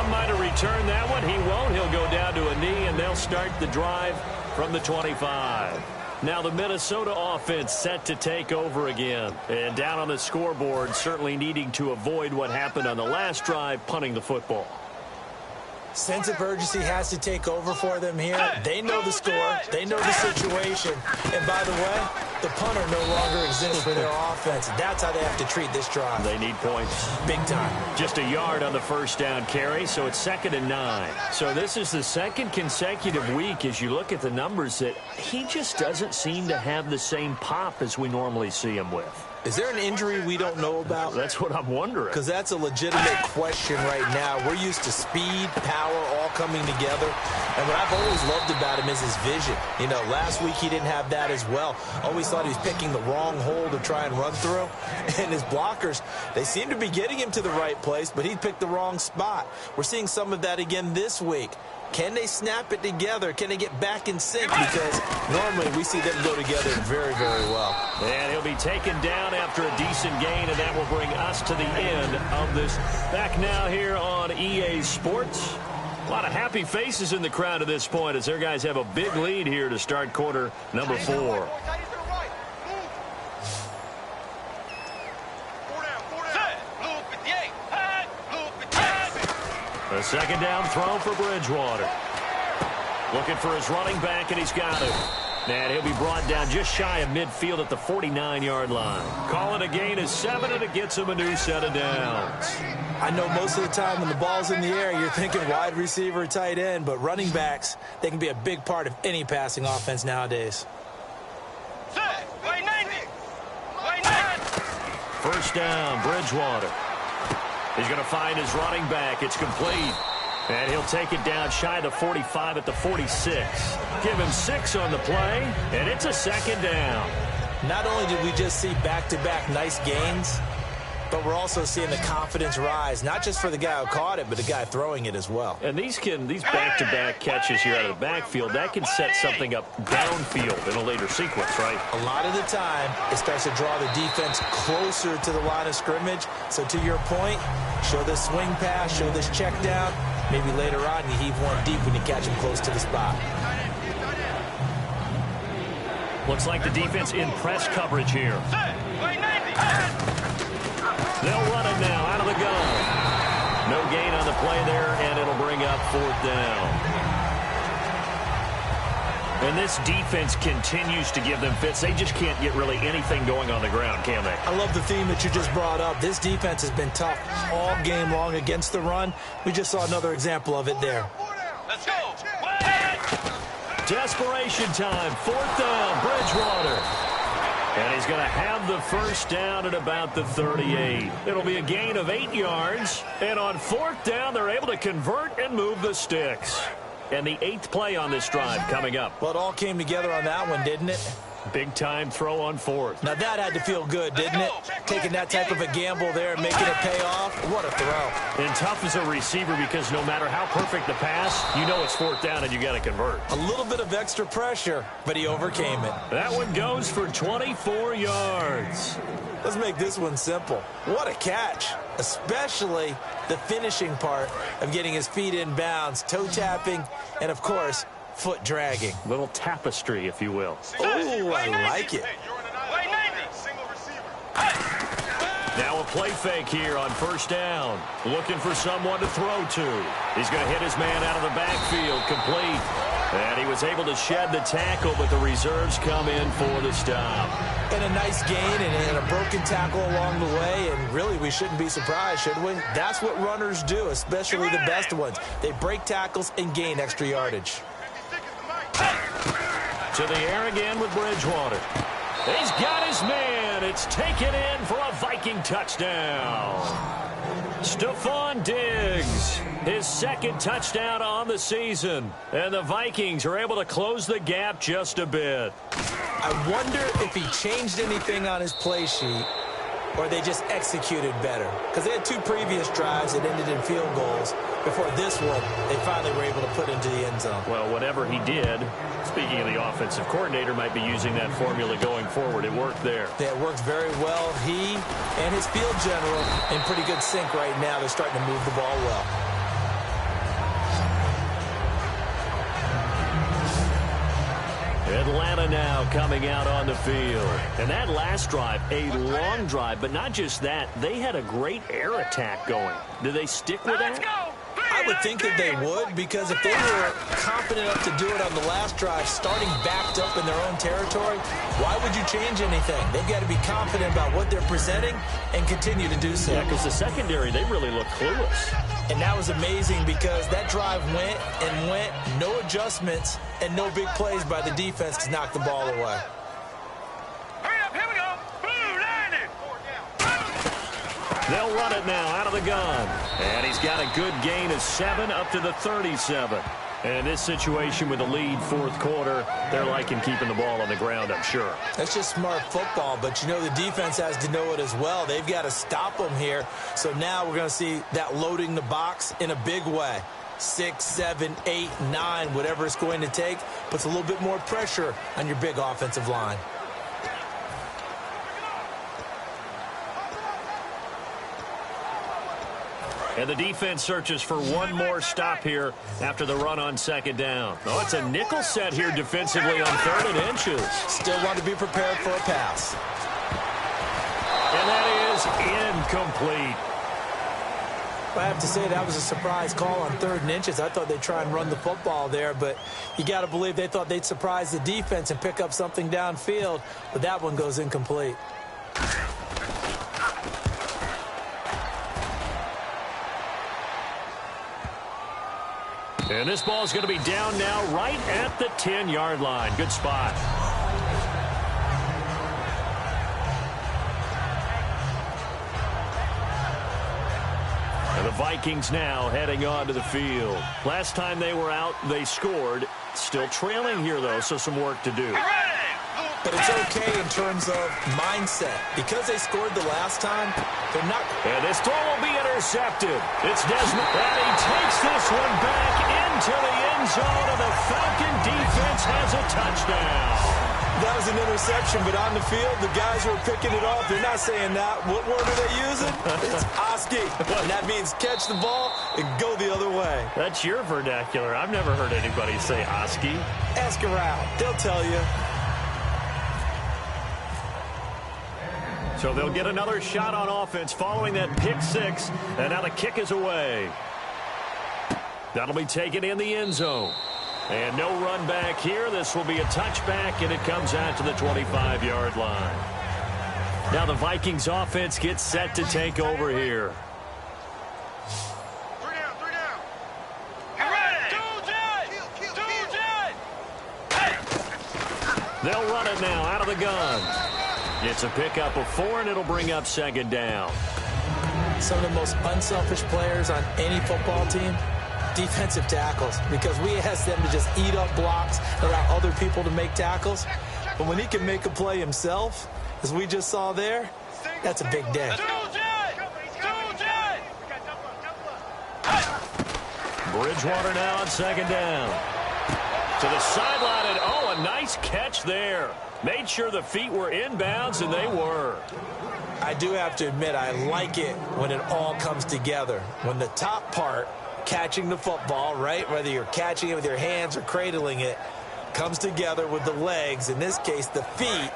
Might have returned that one. He won't. He'll go down to a knee, and they'll start the drive from the 25. Now the Minnesota offense set to take over again. And down on the scoreboard, certainly needing to avoid what happened on the last drive, punting the football. Sense of urgency has to take over for them here. They know the score. They know the situation. And by the way, the punter no longer exists for their offense. That's how they have to treat this drive. They need points. Big time. Just a yard on the first down carry, so it's 2nd and 9. So this is the second consecutive week, as you look at the numbers, that he just doesn't seem to have the same pop as we normally see him with. Is there an injury we don't know about? That's what I'm wondering. Because that's a legitimate question right now. We're used to speed, power, all coming together. And what I've always loved about him is his vision. You know, last week he didn't have that as well. Always thought he was picking the wrong hole to try and run through. And his blockers, they seem to be getting him to the right place, but he picked the wrong spot. We're seeing some of that again this week. Can they snap it together? Can they get back in sync? Because normally we see them go together very, very well. And he'll be taken down after a decent gain, and that will bring us to the end of this. Back now here on EA Sports. A lot of happy faces in the crowd at this point as their guys have a big lead here to start quarter number 4. A second down throw for Bridgewater. Looking for his running back, and he's got it. And he'll be brought down just shy of midfield at the 49-yard line. Calling a gain of 7, and it gets him a new set of downs. I know most of the time when the ball's in the air, you're thinking wide receiver, tight end, but running backs, they can be a big part of any passing offense nowadays. First down, Bridgewater. He's going to find his running back. It's complete. And he'll take it down shy of the 45 at the 46. Give him 6 on the play, and it's a second down. Not only did we just see back-to-back nice gains, but we're also seeing the confidence rise, not just for the guy who caught it, but the guy throwing it as well. And these back-to-back catches here out of the backfield, that can set something up downfield in a later sequence, right? A lot of the time, it starts to draw the defense closer to the line of scrimmage. So to your point, show this swing pass, show this check down. Maybe later on you heave one deep when you catch him close to the spot. Looks like the defense in press coverage here. They'll run it now out of the gun. No gain on the play there, and it'll bring up 4th down. And this defense continues to give them fits. They just can't get really anything going on the ground, can they? I love the theme that you just brought up. This defense has been tough all game long against the run. We just saw another example of it there. Let's go. Desperation time. 4th down, Bridgewater. And he's going to have the first down at about the 38. It'll be a gain of 8 yards. And on 4th down, they're able to convert and move the sticks. And the 8th play on this drive coming up. Well, it all came together on that one, didn't it? Big-time throw on 4th. Now, that had to feel good, didn't it? Taking that type of a gamble there and making it pay off. What a throw. And tough as a receiver because no matter how perfect the pass, you know it's 4th down and you got to convert. A little bit of extra pressure, but he overcame it. That one goes for 24 yards. Let's make this one simple. What a catch, especially the finishing part of getting his feet in bounds, toe tapping, and, of course, foot dragging. Little tapestry, if you will. Oh, I like it. Now a play fake here on first down. Looking for someone to throw to. He's going to hit his man out of the backfield. Complete. And he was able to shed the tackle, but the reserves come in for the stop. And a nice gain and a broken tackle along the way, and really we shouldn't be surprised, should we? That's what runners do, especially the best ones. They break tackles and gain extra yardage. To the air again with Bridgewater. He's got his man. It's taken in for a Viking touchdown. Stephon Diggs, his second touchdown on the season. And the Vikings are able to close the gap just a bit. I wonder if he changed anything on his play sheet or they just executed better. Because they had two previous drives that ended in field goals. Before this one, they finally were able to put into the end zone. Well, whatever he did, speaking of the offensive coordinator, might be using that formula going forward. It worked there. Yeah, it worked very well. He and his field general in pretty good sync right now. They're starting to move the ball well. Atlanta now coming out on the field. And that last drive, a long drive, but not just that. They had a great air attack going. Do they stick with that? I would think that they would, because if they were confident enough to do it on the last drive, starting backed up in their own territory, why would you change anything? They've got to be confident about what they're presenting and continue to do so. Yeah, because the secondary, they really look clueless. And that was amazing because that drive went and went, no adjustments, and no big plays by the defense to knock the ball away. Hurry up, here we go. Blue line it. They'll run it now out of the gun. And he's got a good gain of 7 up to the 37. And in this situation with the lead fourth quarter, they're liking keeping the ball on the ground, I'm sure. That's just smart football, but you know the defense has to know it as well. They've got to stop them here. So now we're going to see that loading the box in a big way. 6, 7, 8, 9, whatever it's going to take, puts a little bit more pressure on your big offensive line. And the defense searches for one more stop here after the run on second down. Oh, it's a nickel set here defensively on 3rd and inches. Still want to be prepared for a pass. And that is incomplete. I have to say that was a surprise call on 3rd and inches. I thought they'd try and run the football there, but you got to believe they thought they'd surprise the defense and pick up something downfield, but that one goes incomplete. And this ball is going to be down now right at the 10-yard line. Good spot. And the Vikings now heading on to the field. Last time they were out, they scored. Still trailing here, though, so some work to do. But it's okay in terms of mindset. Because they scored the last time, they're not... And this throw will be intercepted. It's Desmond. And he takes this one back into the end zone, and the Falcon defense has a touchdown. That was an interception, but on the field, the guys who are picking it off, they're not saying that. What word are they using? It's Oski. And that means catch the ball and go the other way. That's your vernacular. I've never heard anybody say Oski. Ask around. They'll tell you. So they'll get another shot on offense following that pick six, and now the kick is away. That'll be taken in the end zone. And no run back here. This will be a touchback, and it comes out to the 25-yard line. Now the Vikings offense gets set to take over here. 3 down, 3 down. Get ready. They'll run it now out of the gun. It's a pickup of 4, and it'll bring up second down. Some of the most unselfish players on any football team, defensive tackles, because we ask them to just eat up blocks, allow other people to make tackles. But when he can make a play himself, as we just saw there, that's a big day. Bridgewater now on second down. To the sideline, and oh, a nice catch there. Made sure the feet were inbounds, and they were. I do have to admit, I like it when it all comes together. When the top part, catching the football, right, whether you're catching it with your hands or cradling it, comes together with the legs, in this case the feet,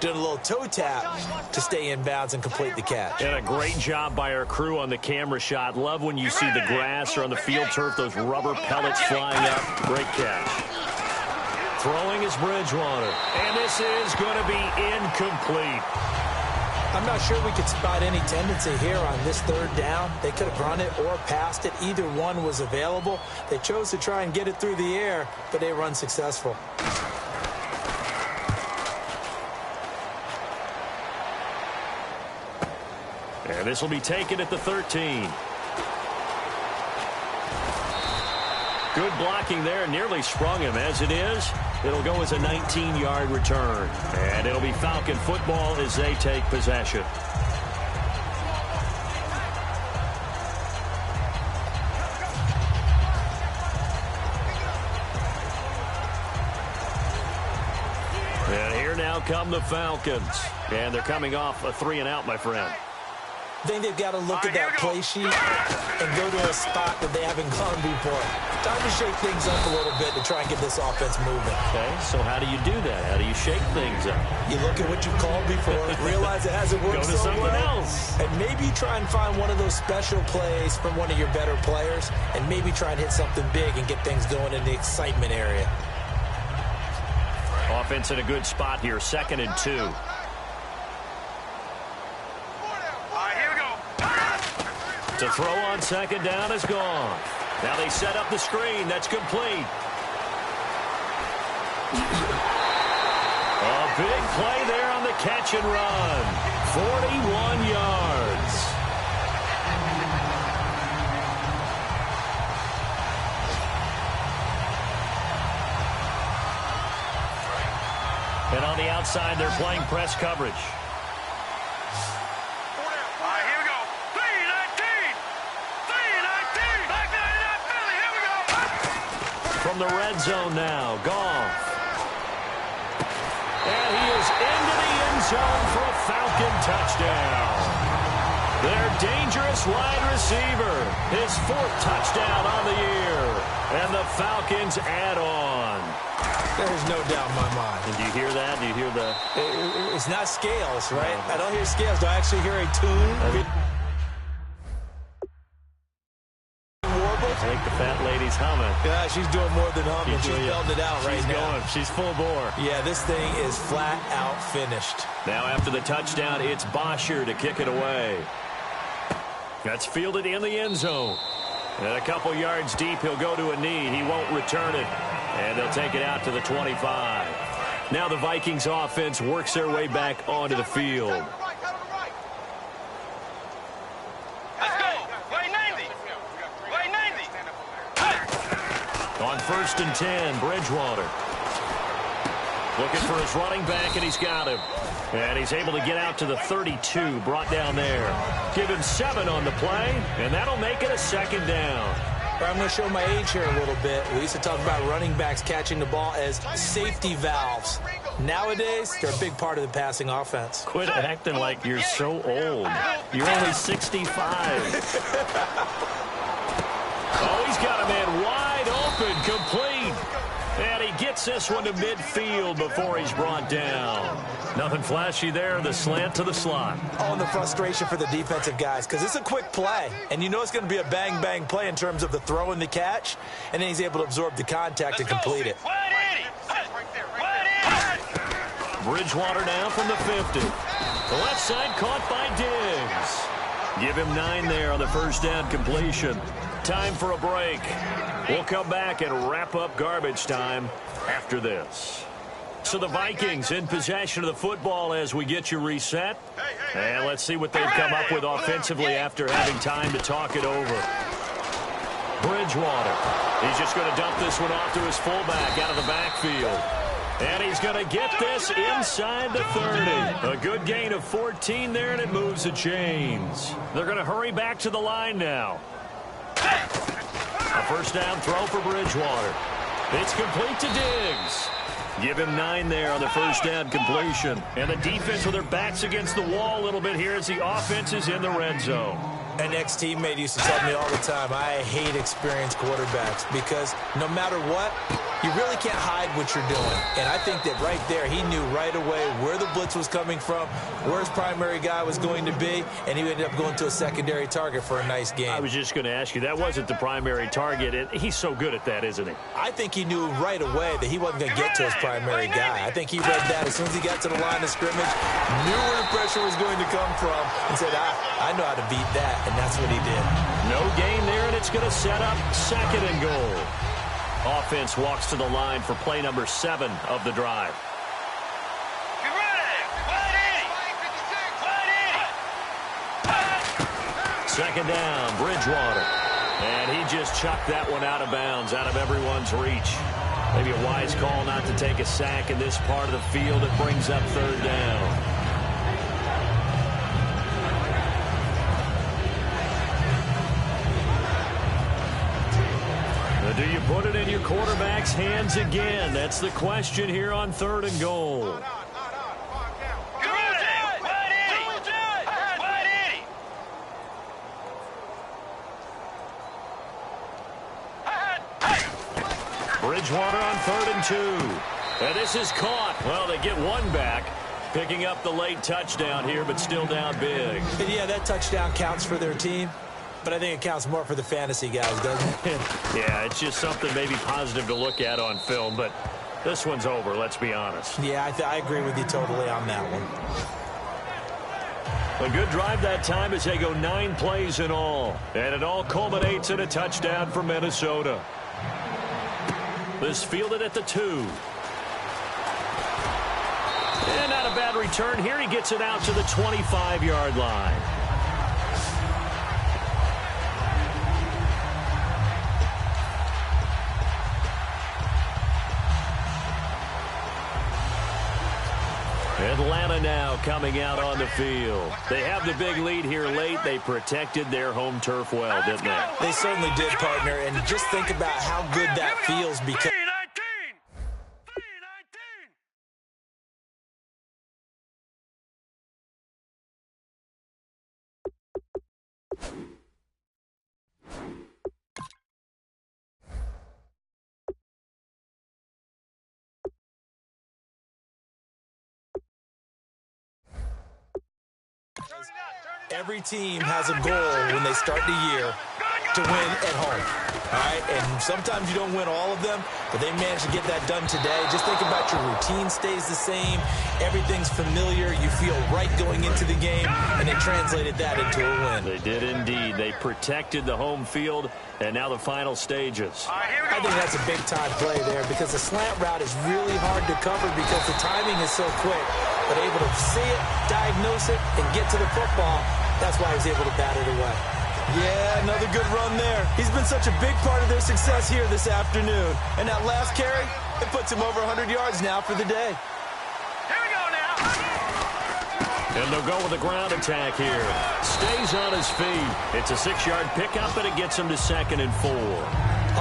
doing a little toe tap to stay in bounds and complete the catch. And a great job by our crew on the camera shot. Love when you see the grass or on the field turf, those rubber pellets flying up. Great catch. Throwing is Bridgewater. And this is going to be incomplete. I'm not sure we could spot any tendency here on this third down. They could have run it or passed it. Either one was available. They chose to try and get it through the air, but they were unsuccessful. And this will be taken at the 13. Good blocking there. Nearly sprung him. As it is, it'll go as a 19-yard return. And it'll be Falcon football as they take possession. And here now come the Falcons. And they're coming off a 3-and-out, my friend. I think they've got to look at that play sheet and go to a spot that they haven't gone before. Time to shake things up a little bit to try and get this offense moving. Okay, so how do you do that? How do you shake things up? You look at what you've called before, realize it hasn't worked Go to so something well, else. and maybe try and find one of those special plays from one of your better players, and maybe try and hit something big and get things going in the excitement area. Offense in a good spot here, 2nd and 2. To throw on 2nd down is gone. Now they set up the screen. That's complete. A big play there on the catch and run. 41 yards. And on the outside, they're playing press coverage. From the red zone now, Goff. And he is into the end zone for a Falcon touchdown. Their dangerous wide receiver, his 4th touchdown on the year. And the Falcons add on. There's no doubt in my mind. And do you hear that? Do you hear the... It's not scales, right? I don't hear scales. Do I actually hear a tune? I think the fat lady's humming. Yeah, she's doing more than humming. She's belting it out right now. Going. She's full bore. Yeah, this thing is flat out finished. Now after the touchdown, it's Bosher to kick it away. That's fielded in the end zone. And a couple yards deep, he'll go to a knee. He won't return it. And they'll take it out to the 25. Now the Vikings offense works their way back onto the field. On 1st and 10, Bridgewater. Looking for his running back, and he's got him. And he's able to get out to the 32, brought down there. Give him 7 on the play, and that'll make it a 2nd down. I'm going to show my age here a little bit. We used to talk about running backs catching the ball as safety valves. Nowadays, they're a big part of the passing offense. Quit acting like you're so old. You're only 65. Oh, he's got a man wide open, complete. And he gets this one to midfield before he's brought down. Nothing flashy there, the slant to the slot. Oh, and the frustration for the defensive guys, because it's a quick play. And you know it's going to be a bang-bang play in terms of the throw and the catch. And then he's able to absorb the contact and complete it. Bridgewater now from the 50. The left side caught by Diggs. Give him 9 there on the 1st down completion. Time for a break. We'll come back and wrap up garbage time after this. So the Vikings in possession of the football as we get you reset. And let's see what they've come up with offensively after having time to talk it over. Bridgewater. He's just going to dump this one off to his fullback out of the backfield. And he's going to get this inside the 30. A good gain of 14 there, and it moves the chains. They're going to hurry back to the line now. A 1st down throw for Bridgewater. It's complete to Diggs. Give him 9 there on the 1st down completion. And the defense with their backs against the wall a little bit here as the offense is in the red zone. An ex-teammate used to tell me all the time, I hate experienced quarterbacks because no matter what, You really can't hide what you're doing. And I think that right there, he knew right away where the blitz was coming from, where his primary guy was going to be, and he ended up going to a secondary target for a nice game. I was just going to ask you, that wasn't the primary target, and he's so good at that, isn't he? I think he knew right away that he wasn't going to get to his primary guy. I think he read that as soon as he got to the line of scrimmage, knew where the pressure was going to come from, and said, I know how to beat that, and that's what he did. No gain there, and it's going to set up 2nd and goal. Offense walks to the line for play number 7 of the drive. Get ready! 2nd down, Bridgewater. And he just chucked that one out of bounds, out of everyone's reach. Maybe a wise call not to take a sack in this part of the field. It brings up 3rd down. Do you put it in your quarterback's hands again? That's the question here on 3rd and goal. Bridgewater on 3rd and 2. And this is caught. Well, they get one back. Picking up the late touchdown here, but still down big. And yeah, that touchdown counts for their team. But I think it counts more for the fantasy guys, doesn't it? Yeah, it's just something maybe positive to look at on film, but this one's over, let's be honest. Yeah, I agree with you totally on that one. A good drive that time as they go 9 plays in all. And it all culminates in a touchdown for Minnesota. This fielded at the 2. And not a bad return here. He gets it out to the 25-yard line. Atlanta now coming out on the field. They have the big lead here late. They protected their home turf well, didn't they? They certainly did, partner. And just think about how good that feels because... Every team has a goal when they start the year to win at home. All right, and sometimes you don't win all of them, but they managed to get that done today. Just think about your routine stays the same. Everything's familiar. You feel right going into the game, and they translated that into a win. They did indeed. They protected the home field, and now the final stages. I think that's a big-time play there because the slant route is really hard to cover because the timing is so quick. But able to see it, diagnose it, and get to the football, that's why he was able to bat it away. Yeah, another good run there. He's been such a big part of their success here this afternoon. And that last carry, it puts him over 100 yards now for the day. Here we go now. And they'll go with a ground attack here. Stays on his feet. It's a 6-yard pickup, and it gets him to 2nd and 4.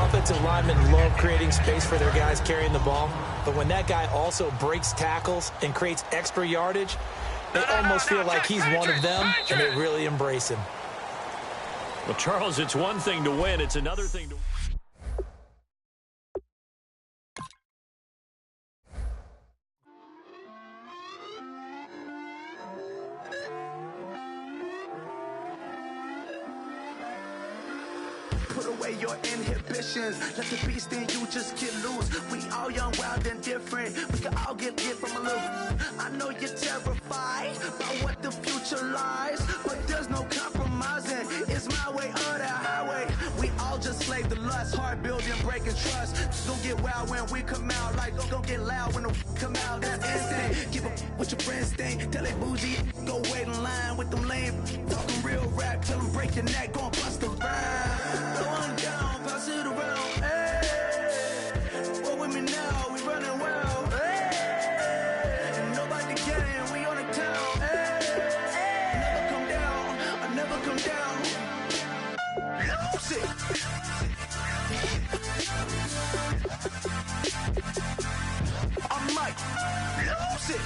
Offensive linemen love creating space for their guys carrying the ball. But when that guy also breaks tackles and creates extra yardage, they almost feel like he's one of them, and they really embrace him. Well, Charles, it's one thing to win. It's another thing to... Put away your inhibitions. Let the beast in you just get loose. We all young, wild, and different. We can all get from a little. I know you're terrified by what the future lies, but there's no compromising. It's my way or the highway. We all just slave the lust, hard building, breaking trust. Don't get wild when we come out. Like don't get loud when the come out. That's instant. Keep up what your friends think. Tell they bougie. Go wait in line with them lame. Talking real rap. Tell them break your neck. Go and bust the rhyme. Going down, pass it around, hey. Roll with me now, we running well, hey. And nobody can, we on the town, hey. Never come down, I never come down. Lose it. I'm Mike, lose it.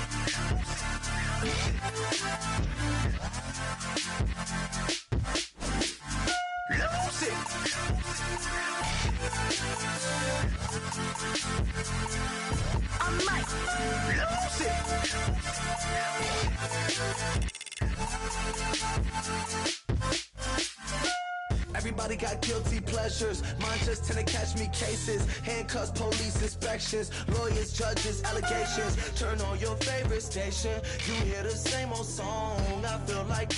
Lose it. I might lose it. Everybody got guilty pleasures. Mine just tend to catch me cases. Handcuffs, police inspections, lawyers, judges, allegations. Turn on your favorite station. You hear the same old song. I feel like,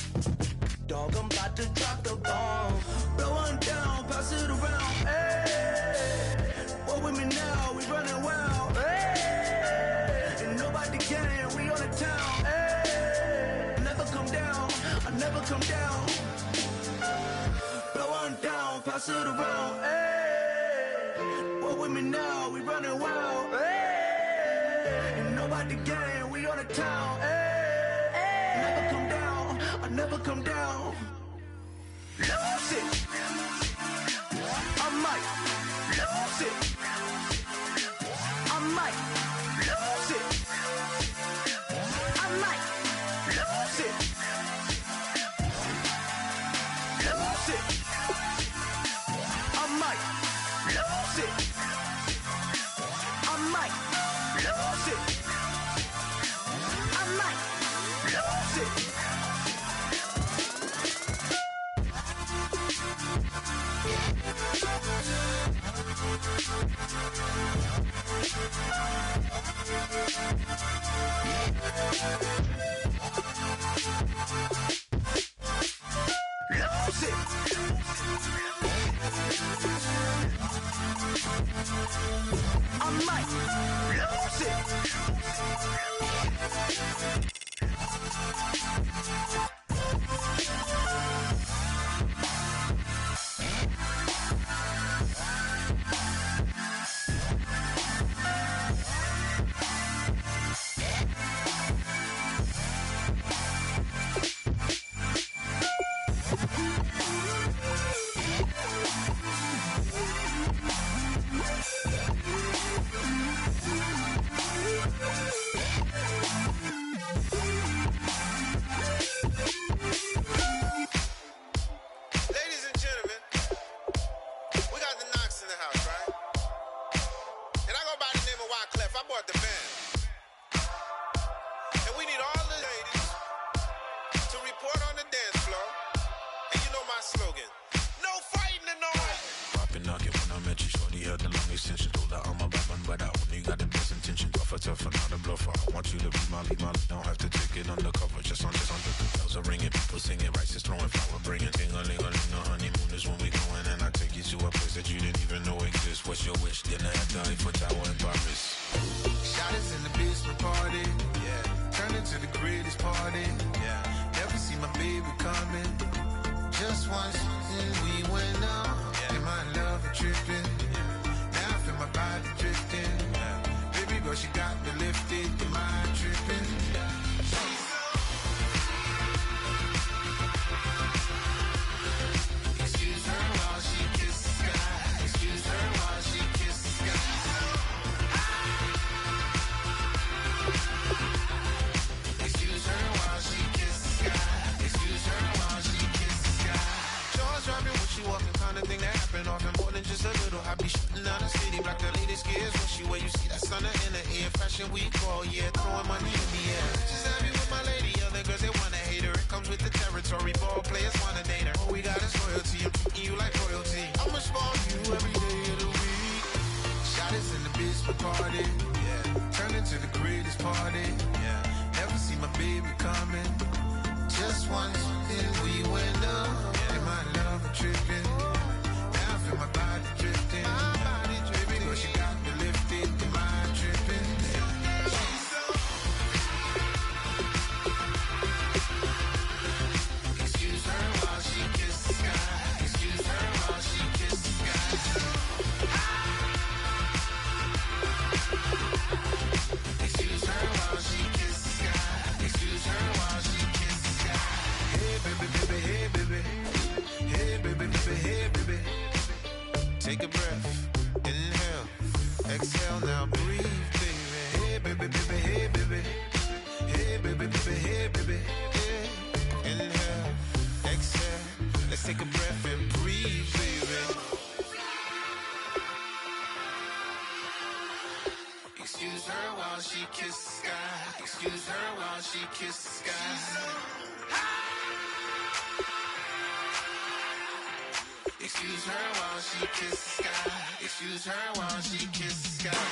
dog, I'm about to drop the bomb. Blow one down, pass it around. Hey, what with me now? We running wild. Hey, and nobody can. We on the town. Hey, never come down. I never come down. Blow one down, pass it around. Hey, what with me now? We running wild. Hey, and nobody can. We on the town. Hey, never come down. I never come down. Lose it. I might lose it. I might lose it. I might lose it. Lose it. I might lose it. I might lose it. I might lose it. Lose it. I might lose it. Ladies and gentlemen, we got the Knox in the house, right? And I go by the name of Wyclef. I bought the band. And we need all the ladies to report on the dance floor. And you know my slogan, no fighting and no Been knocking when I met you, shorty had the long extension. Told her I'm a bad man, but I only got the best intention. Tougher, not a bluffer. I want you to be my lead, don't have to take it undercover. Just on the bells are ringing, people singing, rice is throwing, flower bringing. Ding-a-ling-a-ling, a honeymoon is when we going. And I take you to a place that you didn't even know exists. What's your wish? Dinner at the Eiffel Tower in Paris. Shot us in the basement party, yeah. Turned into the greatest party, yeah. Never see my baby coming. Just once, and we went up, yeah. And my love a tripping, yeah. Now I feel my body drifting, yeah. Baby girl, she got me lifted, the mind tripping, yeah. Excuse her while she kisses the sky. Excuse her while she kisses the sky. Excuse her while she kisses the sky. Excuse her while she kisses the sky. Jaws dropping when she walking, kind of thing that happen often. More than just a little. I be shooting down the city, black the latest gears. When she wear, you see that sun in the air. Fashion week all year, throwing money in the air. She's happy with my lady, other girls they wanna hate her. It comes with the territory, ball players wanna date her. All we got is loyalty, I'm treating you like royalty. I'ma spoil you every day of the week. Shot us in the basement party, yeah. Turned into the greatest party, yeah. Never see my baby coming. Just once, then we went up, yeah. And my love a tripping. Now I feel my body drifting. Baby girl, she got me lifted, the mind tripping. Excuse her while she kisses the sky. Excuse her while she kisses the sky. Excuse her while she kisses the sky. Excuse her while she kisses the sky. Hey baby, baby, hey baby. Hey baby, baby, hey kisses the sky. Excuse her while she kisses the sky. Excuse her while she kisses the sky. Excuse her while she kisses the sky.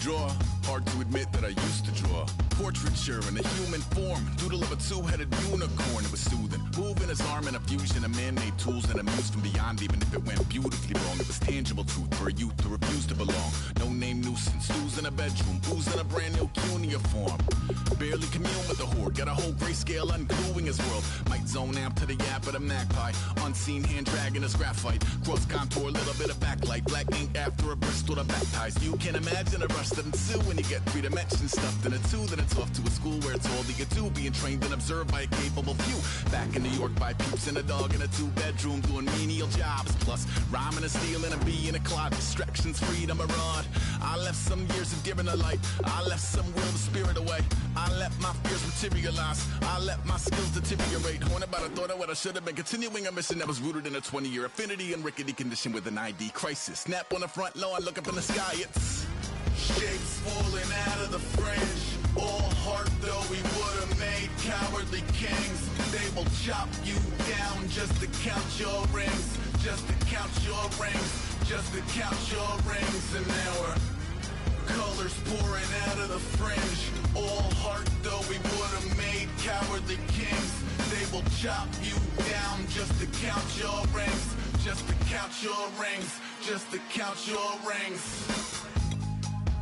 Draw, hard to admit that I used to draw. Portraiture in a human form, doodle of a two-headed unicorn. It was soothing, moving his arm in a fusion of man-made tools and a muse from beyond. Even if it went beautifully wrong, it was tangible truth for a youth to refuse to belong. No name nuisance, who's in a bedroom, who's in a brand new cuneiform. Barely commune with the horde, got a whole grayscale ungluing his world. Might zone amp to the yap of a magpie, unseen hand dragging his graphite. Cross contour, little bit of backlight, black ink after a Bristol to baptize. You can imagine a rush that ensue when you get three dimensions stuffed in a two. Then it's off to a school where it's all that you do, being trained and observed by a capable few. Back in New York by peeps and a dog in a two-bedroom doing menial jobs. Plus rhyming and stealing and being a clod. Distractions, freedom, a rod. I left some years of giving a light. I left some will the spirit away. I let my fears materialize. I let my skills deteriorate. Haunted by the thought of what I should have been. Continuing a mission that was rooted in a 20-year affinity and rickety condition with an ID crisis. Snap on the front lawn, look up in the sky. It's shapes falling out of the fringe. All heart though we would have made cowardly kings. They will chop you down just to count your rings. Just to count your rings. Just to count your rings. And now we're colors pouring out of the fringe. All heart though we would have made cowardly kings. They will chop you down just to count your rings. Just to count your rings. Just to count your rings.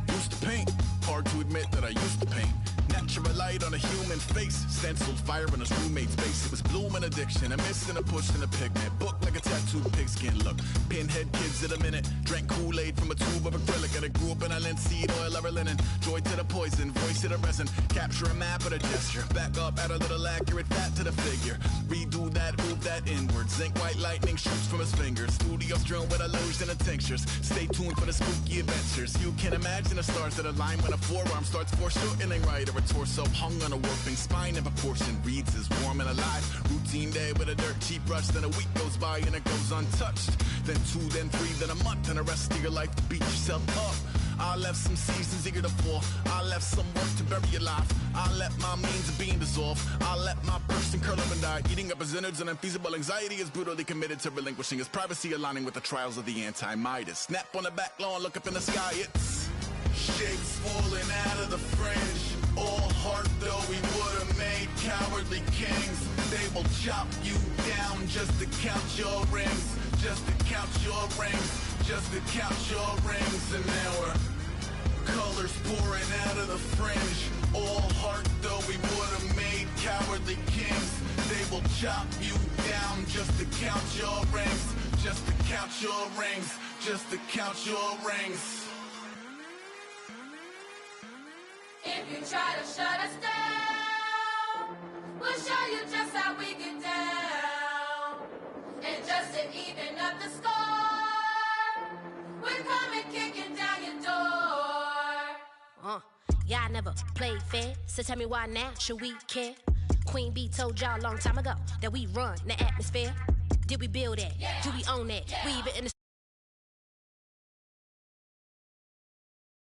Used to paint, hard to admit that I used to paint. Natural light on a human face, stenciled fire in his roommate's face. It was bloom and addiction, a miss and a push and a pigment. Book like a tattooed pigskin look. Pinhead kids in a minute, drank Kool-Aid from a tube of acrylic. And I grew up in a linseed oil of linen. Joy to the poison, voice to the resin. Capture a map of a gesture. Back up, add a little accurate fat to the figure. Redo that, move that inward. Zinc white lightning shoots from his fingers. Studio strewn with illusion and tinctures. Stay tuned for the spooky adventures. You can imagine the stars that align when a forearm starts foreshortening right, or a torso hung on a warping spine in proportion. Reads as warm and alive. Routine day with a dirt cheap brush. Then a week goes by and it goes untouched. Then 2, then 3, then a month, and the rest of your life to beat yourself up. I left some seasons eager to fall. I left some work to bury alive. I let my means of being dissolve. I let my person curl up and die. Eating up his innards and unfeasible anxiety is brutally committed to relinquishing his privacy, aligning with the trials of the anti-Midas. Snap on the back lawn, look up in the sky. It's shapes falling out of the fringe. All heart though we would have made cowardly kings. They will chop you down just to count your rings. Just to count your rings. Just to count your rings. And now we're colors pouring out of the fringe. All heart though we would have made cowardly kings. They will chop you down just to count your rings. Just to count your rings. Just to count your rings. If you try to shut us down, we'll show you just how we get down. And just to even up the score, we're coming kicking down your door. Y'all never played fair, so tell me why now should we care? Queen Bee told y'all a long time ago that we run the atmosphere. Did we build that? Yeah. Do we own that? Yeah. We even in the